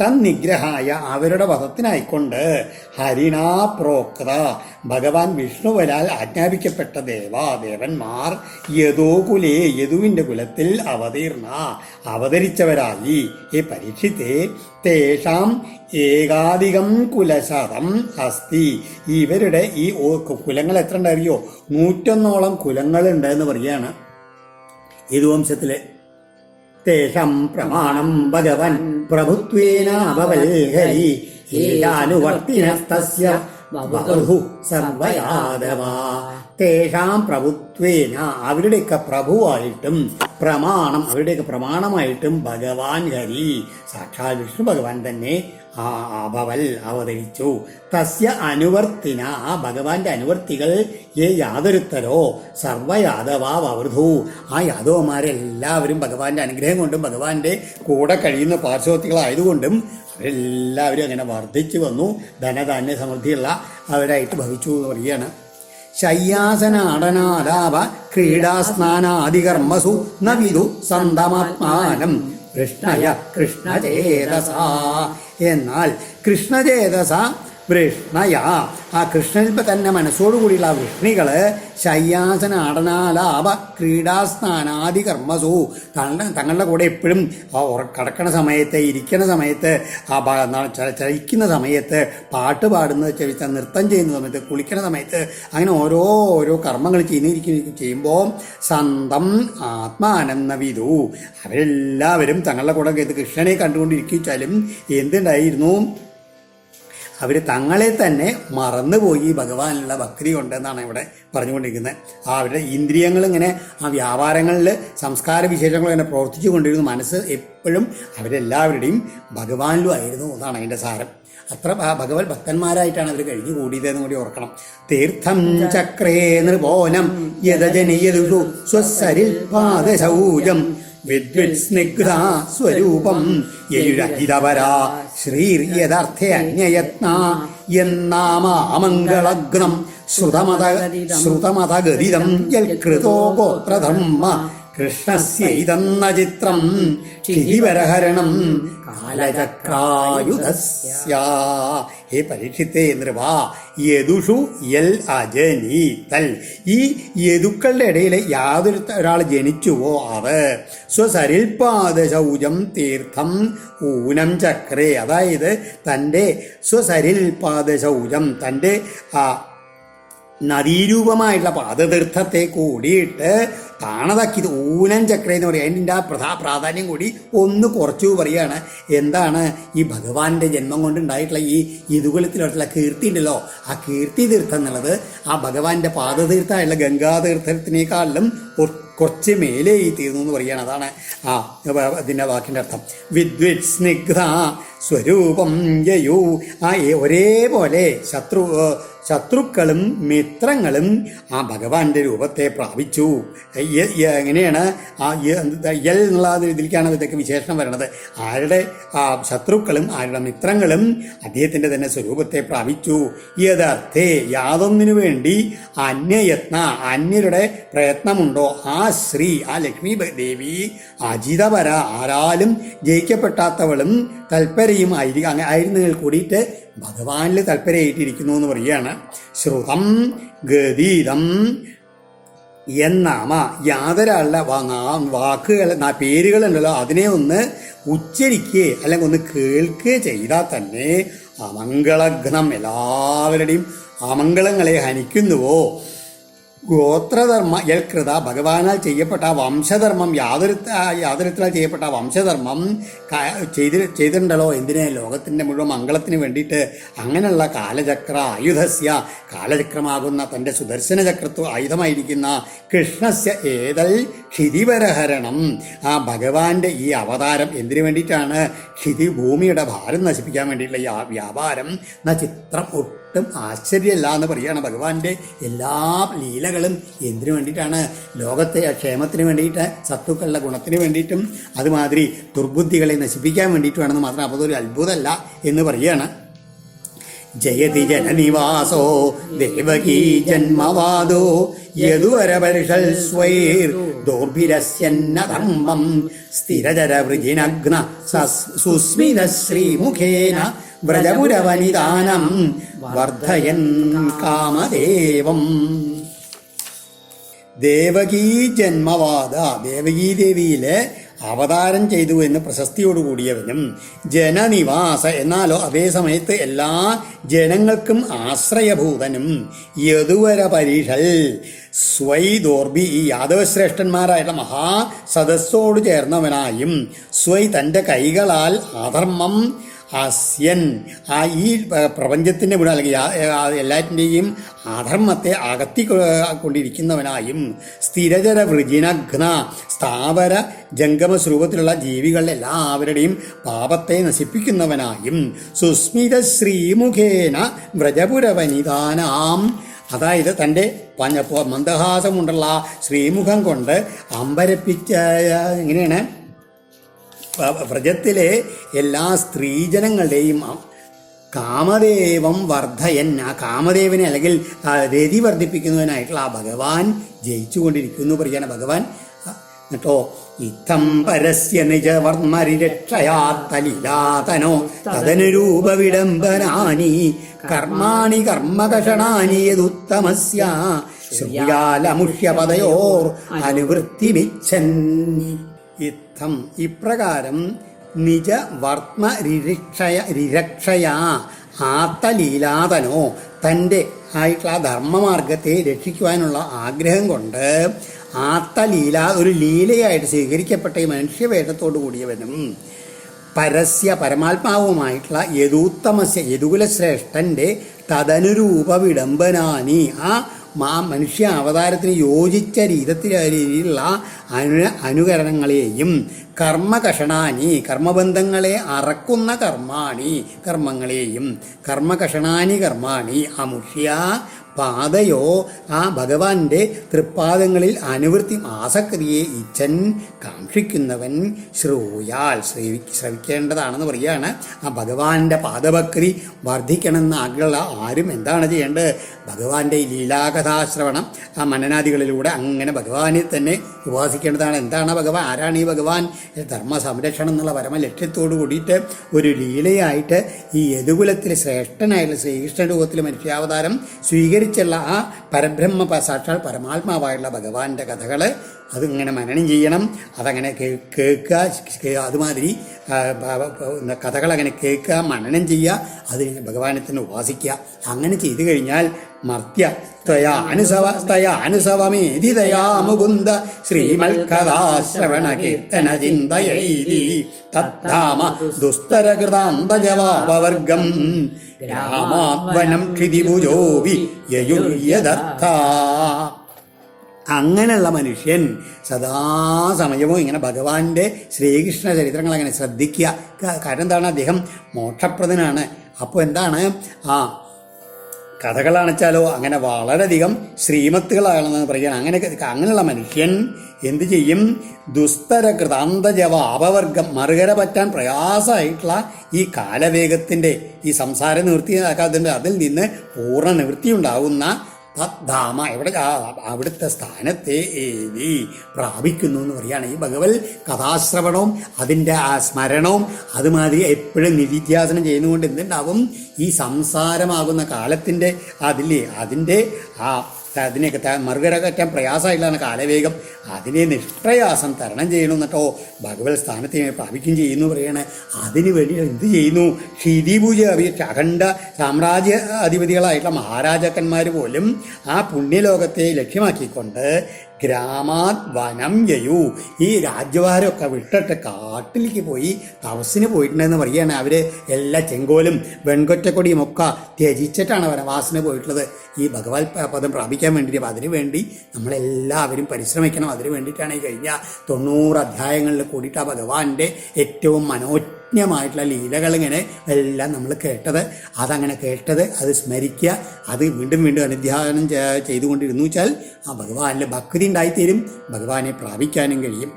തന്നിഗ്രഹായ അവരുടെ വധത്തിനായിക്കൊണ്ട് ഹരിണാ പ്രോക്ത ഭഗവാൻ വിഷ്ണുവരാൽ ആജ്ഞാപിക്കപ്പെട്ട ദേവന്മാർ യദോ കുലേ യദുവിൻ്റെ കുലത്തിൽ അവതരിച്ചവരായി. ഈ പരീക്ഷിത്തെ തേഷാം ഏകാധികം കുലശതം അസ്തി. ഇവരുടെ ഈ കുലങ്ങൾ എത്ര ഉണ്ടായിരിക്കോ 101 കുലങ്ങളുണ്ട് എന്ന് പറയുകയാണ് യദുവംശത്തില്. തേഷം പ്രമാണം ഭഗവൻ പ്രഭുത്വേനാഭവൽഹരി ഏകാനുവർത്തിനസ്തസ്യ ബഹു സർവയാദവ. തേഷാം പ്രഭുത്വേന അവരുടെയൊക്കെ പ്രഭുവായിട്ടും പ്രമാണം അവരുടെയൊക്കെ പ്രമാണമായിട്ടും ഭഗവാൻ ഹരി സാക്ഷാൽ വിഷ്ണു ഭഗവാൻ തന്നെ അഭവൽ അവതരിച്ചു. തസ്യ അനുവർത്തിന ആ ഭഗവാന്റെ അനുവർത്തികൾ യാതൊരുത്തരോ സർവയാദവാവൃധു ആ യാദവന്മാരെല്ലാവരും ഭഗവാന്റെ അനുഗ്രഹം കൊണ്ടും ഭഗവാന്റെ കൂടെ കഴിയുന്ന പാർശ്വവർത്തികളായതുകൊണ്ടും അവരെല്ലാവരും അങ്ങനെ വർദ്ധിച്ചു വന്നു. ധനധാന്യ സമൃദ്ധിയുള്ള അവരായിട്ട് ഭവിച്ചു എന്ന് പറയുകയാണ്. ശയ്യാസനാടനാലാപ ക്രീഡാസ്നാനാദികർമ്മസു ന വിദു സന്തമാത്മാനം കൃഷ്ണയ കൃഷ്ണചേതസ. എന്നാൽ കൃഷ്ണചേതസ വൃഷ്ണയ ആ കൃഷ്ണനിൽ തന്നെ മനസ്സോടുകൂടിയുള്ള വൃഷ്ണികള് ശയ്യാസന അടനാലാപ ക്രീഡാസ്നാനാദി കർമ്മസു തങ്ങളുടെ കൂടെ എപ്പോഴും കടക്കണ സമയത്ത് ഇരിക്കണ സമയത്ത് ചലിക്കുന്ന സമയത്ത് പാട്ട് പാടുന്നത് വെച്ചാൽ നൃത്തം ചെയ്യുന്ന സമയത്ത് കുളിക്കണ സമയത്ത് അങ്ങനെ ഓരോ കർമ്മങ്ങൾ ചെയ്യുമ്പോൾ സന്തം ആത്മാനം നവിതു അവരെല്ലാവരും തങ്ങളുടെ കൂടെ കൃഷ്ണനെ കണ്ടുകൊണ്ടിരിച്ചാലും എന്തുണ്ടായിരുന്നു അവർ തങ്ങളെ തന്നെ മറന്നുപോയി ഭഗവാനുള്ള ഭക്തി കൊണ്ടെന്നാണ് ഇവിടെ പറഞ്ഞുകൊണ്ടിരിക്കുന്നത്. അവരുടെ ഇന്ദ്രിയങ്ങൾ ഇങ്ങനെ ആ വ്യാപാരങ്ങളിൽ സംസ്കാര വിശേഷങ്ങൾ ഇങ്ങനെ പ്രവർത്തിച്ചു കൊണ്ടിരുന്നു. മനസ്സ് എപ്പോഴും അവരെല്ലാവരുടെയും ഭഗവാനിലും ആയിരുന്നു എന്നാണ് അതിൻ്റെ സാരം. അത്ര ഭഗവത് ഭക്തന്മാരായിട്ടാണ് അവർ കഴിഞ്ഞു കൂടിയതെന്ന് കൂടി ഓർക്കണം. തീർത്ഥം ചക്രേ നൃപോനം യദജനയദുഷു സ്വസരിൽ പാദശൗചം വിദ്വിത് സ്നിഗ്ധ സ്വരൂപം യയുരഹിതപരാ ശ്രീയഥാർത്ഥ അന്യയത്ന എന്നാമാമംഗളഗ്നം ശ്രുതമതഗതിതം യൽകൃതോ ഗോത്രധർമ്മ കൃഷ്ണസ്യൈതന്ന ചിത്രം ക്ഷിതിവരഹരണം കാലചക്രായുധസ്യ. ഹേ പരീക്ഷിത്തേ നൃവാ യദുഷു യൽ അജനീതൽ. ഈ യദുക്കളുടെ ഇടയിൽ ഒരാൾ ജനിച്ചുവോ അത് സ്വസരിൽപാദശൗചം തീർത്ഥം ഊനം ചക്രേ, അതായത് തൻ്റെ സ്വസരിൽപാദശൗചം തൻ്റെ നദീരൂപമായിട്ടുള്ള പാദതീർത്ഥത്തെ കൂടിയിട്ട് താണതാക്കിയത് ഊനം ചക്ര എന്ന് പറയുക. അതിൻ്റെ ആ പ്രാധാന്യം കൂടി ഒന്ന് കുറച്ചു പറയുകയാണ്. എന്താണ് ഈ ഭഗവാന്റെ ജന്മം കൊണ്ടുണ്ടായിട്ടുള്ള ഈ യദുകുലത്തിലുള്ള കീർത്തി ഉണ്ടല്ലോ, ആ കീർത്തി തീർത്ഥം എന്നുള്ളത് ആ ഭഗവാന്റെ പാദതീർത്ഥമായിട്ടുള്ള ഗംഗാതീർത്ഥത്തിനേക്കാളിലും കുറച്ച് മേലെ തീർന്നു എന്ന് പറയുകയാണ്. അതാണ് അതിൻ്റെ വാക്കിൻ്റെ അർത്ഥം. വിദ്വിത് സ്നിഗ്ധ സ്വരൂപം ജയു. ഒരേപോലെ ശത്രുക്കളും മിത്രങ്ങളും ആ ഭഗവാന്റെ രൂപത്തെ പ്രാപിച്ചു. എങ്ങനെയാണ് യൽ എന്നുള്ള ഇതിലേക്കാണ് ഇതൊക്കെ വിശേഷണം വരണത്. ആരുടെ ശത്രുക്കളും ആരുടെ മിത്രങ്ങളും അദ്ദേഹത്തിൻ്റെ തന്നെ സ്വരൂപത്തെ പ്രാപിച്ചു. യഥാർത്ഥേ യാതൊന്നിനു വേണ്ടി അന്യയത്ന അന്യരുടെ പ്രയത്നമുണ്ടോ ആ ശ്രീ ആ ലക്ഷ്മി ദേവി അജിതപര ആരാലും ജയിക്കപ്പെട്ടാത്തവളും തൽപരയും ആയിരുന്നതിൽ കൂടിയിട്ട് ഭഗവാനിൽ തൽപരയായിട്ടിരിക്കുന്നു എന്ന് പറയുകയാണ്. ശ്രുതം ഗതീതം എന്നാമ യാതൊരാളുടെ വാക്കുകൾ പേരുകളുണ്ടല്ലോ അതിനെ ഒന്ന് ഉച്ചരിക്കുകയോ അല്ലെങ്കിൽ ഒന്ന് കേൾക്കുകയോ ചെയ്താൽ തന്നെ അമംഗളഘ്നം എല്ലാവരുടെയും അമംഗളങ്ങളെ ഹനിക്കുന്നുവോ. ഗോത്രധർമ്മ യൽകൃത ഭഗവാനാൽ ചെയ്യപ്പെട്ട വംശധർമ്മം യാതൊരുത്താൽ ചെയ്യപ്പെട്ട വംശധർമ്മം ചെയ്തിട്ടുണ്ടല്ലോ. എന്തിന്? ലോകത്തിൻ്റെ മുഴുവൻ മംഗളത്തിന് വേണ്ടിയിട്ട്. അങ്ങനെയുള്ള കാലചക്ര ആയുധസ്യ കാലചക്രമാകുന്ന തൻ്റെ സുദർശന ചക്രത്വ ആയുധമായിരിക്കുന്ന കൃഷ്ണസ്യ ഏതൽ ക്ഷിതിപരഹരണം ആ ഭഗവാന്റെ ഈ അവതാരം എന്തിനു വേണ്ടിയിട്ടാണ്? ക്ഷിതി ഭൂമിയുടെ ഭാരം നശിപ്പിക്കാൻ വേണ്ടിയിട്ടുള്ള ഈ വ്യാപാരം ചിത്രം ഒട്ടും ആശ്ചര്യമല്ല എന്ന് പറയുകയാണ്. ഭഗവാന്റെ എല്ലാ ലീലകളും എന്തിനു വേണ്ടിയിട്ടാണ്? ലോകത്തെ ക്ഷേമത്തിന് വേണ്ടിയിട്ട്, സത്തുക്കളുടെ ഗുണത്തിന് വേണ്ടിയിട്ടും അതുമാതിരി ദുർബുദ്ധികളെ നശിപ്പിക്കാൻ വേണ്ടിയിട്ടുമാണെന്ന് മാത്രം. അപ്പോൾ അതൊരു അത്ഭുതമല്ല എന്ന് പറയുകയാണ്. ജയതി ജനനിവാസോ ദേവകീ ജന്മവാദോ യദുവരപരിഷൽ സ്വൈർ ദോർഭിരസ്യന്നധർമ്മം സ്ഥിരജരവൃജിനഗ്ന സുസ്മിത ശ്രീമുഖേന വ്രജപുരവനിദാനം വർദ്ധയൻ കാമദേവം. ദേവകീ ജന്മവാദ ദേവകീ ദേവിയിലെ അവതാരം ചെയ്തു എന്ന് പ്രശസ്തിയോടുകൂടിയവനും ജനനിവാസ എന്നാലോ അതേ സമയത്ത് എല്ലാ ജനങ്ങൾക്കും ആശ്രയഭൂതനും യദുവര പരീഷൽ സ്വൈദോർബി ഈ യാദവശ്രേഷ്ഠന്മാരായിട്ടുള്ള മഹാസദസ്സോട് ചേർന്നവനായും സ്വൈ തൻ്റെ കൈകളാൽ അധർമ്മം അസ്യൻ ഈ പ്രപഞ്ചത്തിൻ്റെ മുഴുവൻ അല്ലെങ്കിൽ എല്ലാറ്റിൻ്റെയും അധർമ്മത്തെ അകത്തിക്കൊണ്ടിരിക്കുന്നവനായും സ്ഥിരജര വൃജിനഘ്ന സ്ഥാവര ജംഗമ സ്വരൂപത്തിലുള്ള ജീവികളുടെ എല്ലാവരുടെയും പാപത്തെ നശിപ്പിക്കുന്നവനായും സുസ്മിത ശ്രീമുഖേന വ്രജപുരവനിതാനാം അതായത് തൻ്റെ മന്ദഹാസമുണ്ടുള്ള ശ്രീമുഖം കൊണ്ട് അമ്പരപ്പിച്ച എങ്ങനെയാണ് വ്രജത്തിലെ എല്ലാ സ്ത്രീജനങ്ങളുടെയും കാമദേവം വർദ്ധയൻ ആ കാമദേവനെ അല്ലെങ്കിൽ രതി വർദ്ധിപ്പിക്കുന്നതിനായിട്ടുള്ള ആ ഭഗവാൻ ജയിച്ചുകൊണ്ടിരിക്കുന്നു പറയാണ് ഭഗവാൻ കേട്ടോ. ഇത്തം പരസ്യ നിജവർമ്മരിരക്ഷയാത്തലീലാതനോ തദനുരൂപ വിഡംബനാനി കർമാണി കർമ്മകഷണാനി യദുത്തമസ്യ ശ്രീയാലമുഷ്യപദയോർ അനുവൃത്തിമിച്ഛൻ. ഇത്തം ഇപ്രകാരം നിജ വർമ്മ റിരക്ഷയാ ആത്തലീലാതനോ തൻ്റെ ആയിട്ടുള്ള ധർമ്മമാർഗത്തെ രക്ഷിക്കുവാനുള്ള ആഗ്രഹം കൊണ്ട് ആത്തലീല ഒരു ലീലയായിട്ട് സ്വീകരിക്കപ്പെട്ട ഈ മനുഷ്യവേഷത്തോടു കൂടിയവനും പരസ്യ പരമാത്മാവുമായിട്ടുള്ള യദൂത്തമസ്യ യദുകുലശ്രേഷ്ഠൻ്റെ തദനുരൂപ വിഡംബനാനി ആ മനുഷ്യ അവതാരത്തിന് യോജിച്ച രീതിയിലുള്ള അനുകരണങ്ങളെയും കർമ്മകഷണാനി കർമ്മബന്ധങ്ങളെ അറക്കുന്ന കർമ്മങ്ങളെയും കർമ്മകഷണാനി കർമാണി അമുഷ്യ പാദയോ ആ ഭഗവാന്റെ തൃപ്പാദങ്ങളിൽ അനുവൃത്തി ആസക്തിയെ ഇച്ഛൻ കാക്ഷിക്കുന്നവൻ ശ്രൂയാൽ ശ്രവിക്കേണ്ടതാണെന്ന് പറയുകയാണ്. ആ ഭഗവാന്റെ പാദഭക്തി വർദ്ധിക്കണമെന്ന് ആഗ്രഹമുള്ള ആരും എന്താണ് ചെയ്യേണ്ടത്? ഭഗവാന്റെ ലീലാകഥാശ്രവണം ആ മനനാദികളിലൂടെ അങ്ങനെ ഭഗവാനെ തന്നെ ഉപാസിക്കേണ്ടതാണ്. എന്താണ് ഭഗവാൻ? ആരാണ് ഈ ഭഗവാൻ? ധർമ്മ സംരക്ഷണം എന്നുള്ള പരമ ലക്ഷ്യത്തോടു കൂടിയിട്ട് ഒരു ലീലയായിട്ട് ഈ യദുകുലത്തിൽ ശ്രേഷ്ഠനായിട്ടുള്ള ശ്രീകൃഷ്ണ രൂപത്തിൽ മനുഷ്യാവതാരം സ്വീകരിച്ചുള്ള ആ പരബ്രഹ്മ സാക്ഷാൽ പരമാത്മാവായുള്ള ഭഗവാന്റെ കഥകൾ അതിങ്ങനെ മനനം ചെയ്യണം. അതങ്ങനെ കേൾക്കുക, അതുമാതിരി കഥകളങ്ങനെ കേൾക്കുക, മനനം ചെയ്യുക, അതിനെ ഭഗവാനെ തന്നെ ഉപാസിക്കുക. അങ്ങനെ ചെയ്തു കഴിഞ്ഞാൽ മർത്യ സ്തയാനുസവമേധിതയാ മുകുന്ദ ശ്രീമൽകഥാശ്രവണ കീർത്തന ചിന്തയൈതി തദ്ധാമ ദുസ്തരകൃതാന്തജവാപവർഗം ഗ്രാമാത്വനം ക്ഷിതിഭുജോവി യയുര്യദത്ത. അങ്ങനെയുള്ള മനുഷ്യൻ സദാസമയവും ഇങ്ങനെ ഭഗവാന്റെ ശ്രീകൃഷ്ണ ചരിത്രങ്ങൾ അങ്ങനെ ശ്രദ്ധിക്കുക. കാരണം എന്താണ്, അദ്ദേഹം മോക്ഷപ്രദനാണ്. അപ്പോൾ എന്താണ് കഥകളാണെച്ചാലോ അങ്ങനെ വളരെയധികം ശ്രീമത്തുകളാണെന്ന് പറയുകയാണ്. അങ്ങനെയുള്ള മനുഷ്യൻ എന്ത് ചെയ്യും? ദുസ്തര കൃതാന്തജവ അപവർഗം, മറുകര പറ്റാൻ പ്രയാസമായിട്ടുള്ള ഈ കാലവേഗത്തിൻ്റെ ഈ സംസാര നിവൃത്തിയാക്കാത്തതിൻ്റെ അതിൽ നിന്ന് പൂർണ്ണ നിവൃത്തി ഉണ്ടാകുന്ന തദ്ധാമ, എവിടെ അവിടുത്തെ സ്ഥാനത്തെ ഏതി പ്രാപിക്കുന്നു എന്ന് പറയുകയാണ്. ഈ ഭഗവത് കഥാശ്രവണവും അതിൻ്റെ ആ സ്മരണവും അതുമാതിരി എപ്പോഴും നിധിധ്യാസനം ചെയ്യുന്നതുകൊണ്ട് എന്തുണ്ടാവും? ഈ സംസാരമാകുന്ന കാലത്തിൻ്റെ അതിൻ്റെ അതിനെയൊക്കെ മറുകര കറ്റാൻ പ്രയാസമായിട്ടാണ് കാലവേഗം. അതിനെ നിഷ്പ്രയാസം തരണം ചെയ്യണം എന്നിട്ടോ ഭഗവത് സ്ഥാനത്തെ പ്രാപിക്കുകയും ചെയ്യുന്നു പറയാണ്. അതിനു വേണ്ടി എന്ത് ചെയ്യുന്നു? ക്ഷിതിഭുജ അഖണ്ഡ സാമ്രാജ്യ അധിപതികളായിട്ടുള്ള മഹാരാജാക്കന്മാർ പോലും ആ പുണ്യലോകത്തെ ലക്ഷ്യമാക്കിക്കൊണ്ട് ഗ്രാമാത് വനം യയു, ഈ രാജ്യഭാരമൊക്കെ വിട്ടിട്ട് കാട്ടിലേക്ക് പോയി തപസ്സിന് പോയിട്ടുണ്ടെന്ന് പറയുകയാണ്. അവർ എല്ലാ ചെങ്കോലും വെൺകൊറ്റക്കൊടിയും ഒക്കെ ത്യജിച്ചിട്ടാണ് വനവാസന പോയിട്ടുള്ളത് ഈ ഭഗവത് പദം പ്രാപിക്കാൻ വേണ്ടിയിട്ട്. അപ്പം അതിനുവേണ്ടി നമ്മളെല്ലാവരും പരിശ്രമിക്കണം. അതിനു വേണ്ടിയിട്ടാണ് ഈ കഴിഞ്ഞ 90 അധ്യായങ്ങളിൽ കൂടിയിട്ട് ആ ഭഗവാന്റെ ഏറ്റവും മനോജ്ഞമായിട്ടുള്ള ലീലകൾ ഇങ്ങനെ എല്ലാം നമ്മൾ കേട്ടത്. അതങ്ങനെ കേട്ടത് അത് സ്മരിക്കുക, അത് വീണ്ടും വീണ്ടും അനുധ്യാനം ചെയ്തുകൊണ്ടിരുന്നു വെച്ചാൽ ആ ഭഗവാനിൽ ഭക്തി ഉണ്ടായിത്തീരും, ഭഗവാനെ പ്രാപിക്കാനും കഴിയും.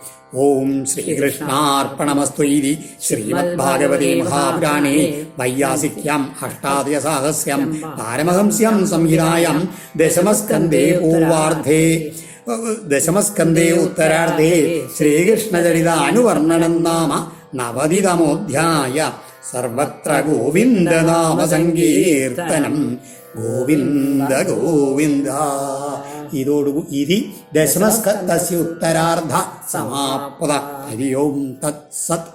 ഓം ശ്രീകൃഷ്ണാർപ്പണമസ്തു ഇതി ശ്രീമദ്ഭാഗവതേ മഹാപുരാണേ വൈയാസിക്യാം അഷ്ടാദശസാഹസ്യം പാരമഹംസ്യം സംഹിതായാം ദശമസ്കന്ധേ പൂർവാർദ്ധേ ദശമസ്കന്ധേ ഉത്തരാർദ്ധേ ശ്രീകൃഷ്ണചരിതാനുവർണ്ണനം നാമ 90-തമോധ്യായ. സർവത്ര ഗോവിന്ദനാമ സങ്കീർത്തനം. ഗോവിന്ദ ഗോവിന്ദ. ഇതോടുകൂടി ദശമസ്കന്ധസ്യ ഉത്തരാർദ്ധ സമാപ്ത. ഹരി ഓം തത് സത്.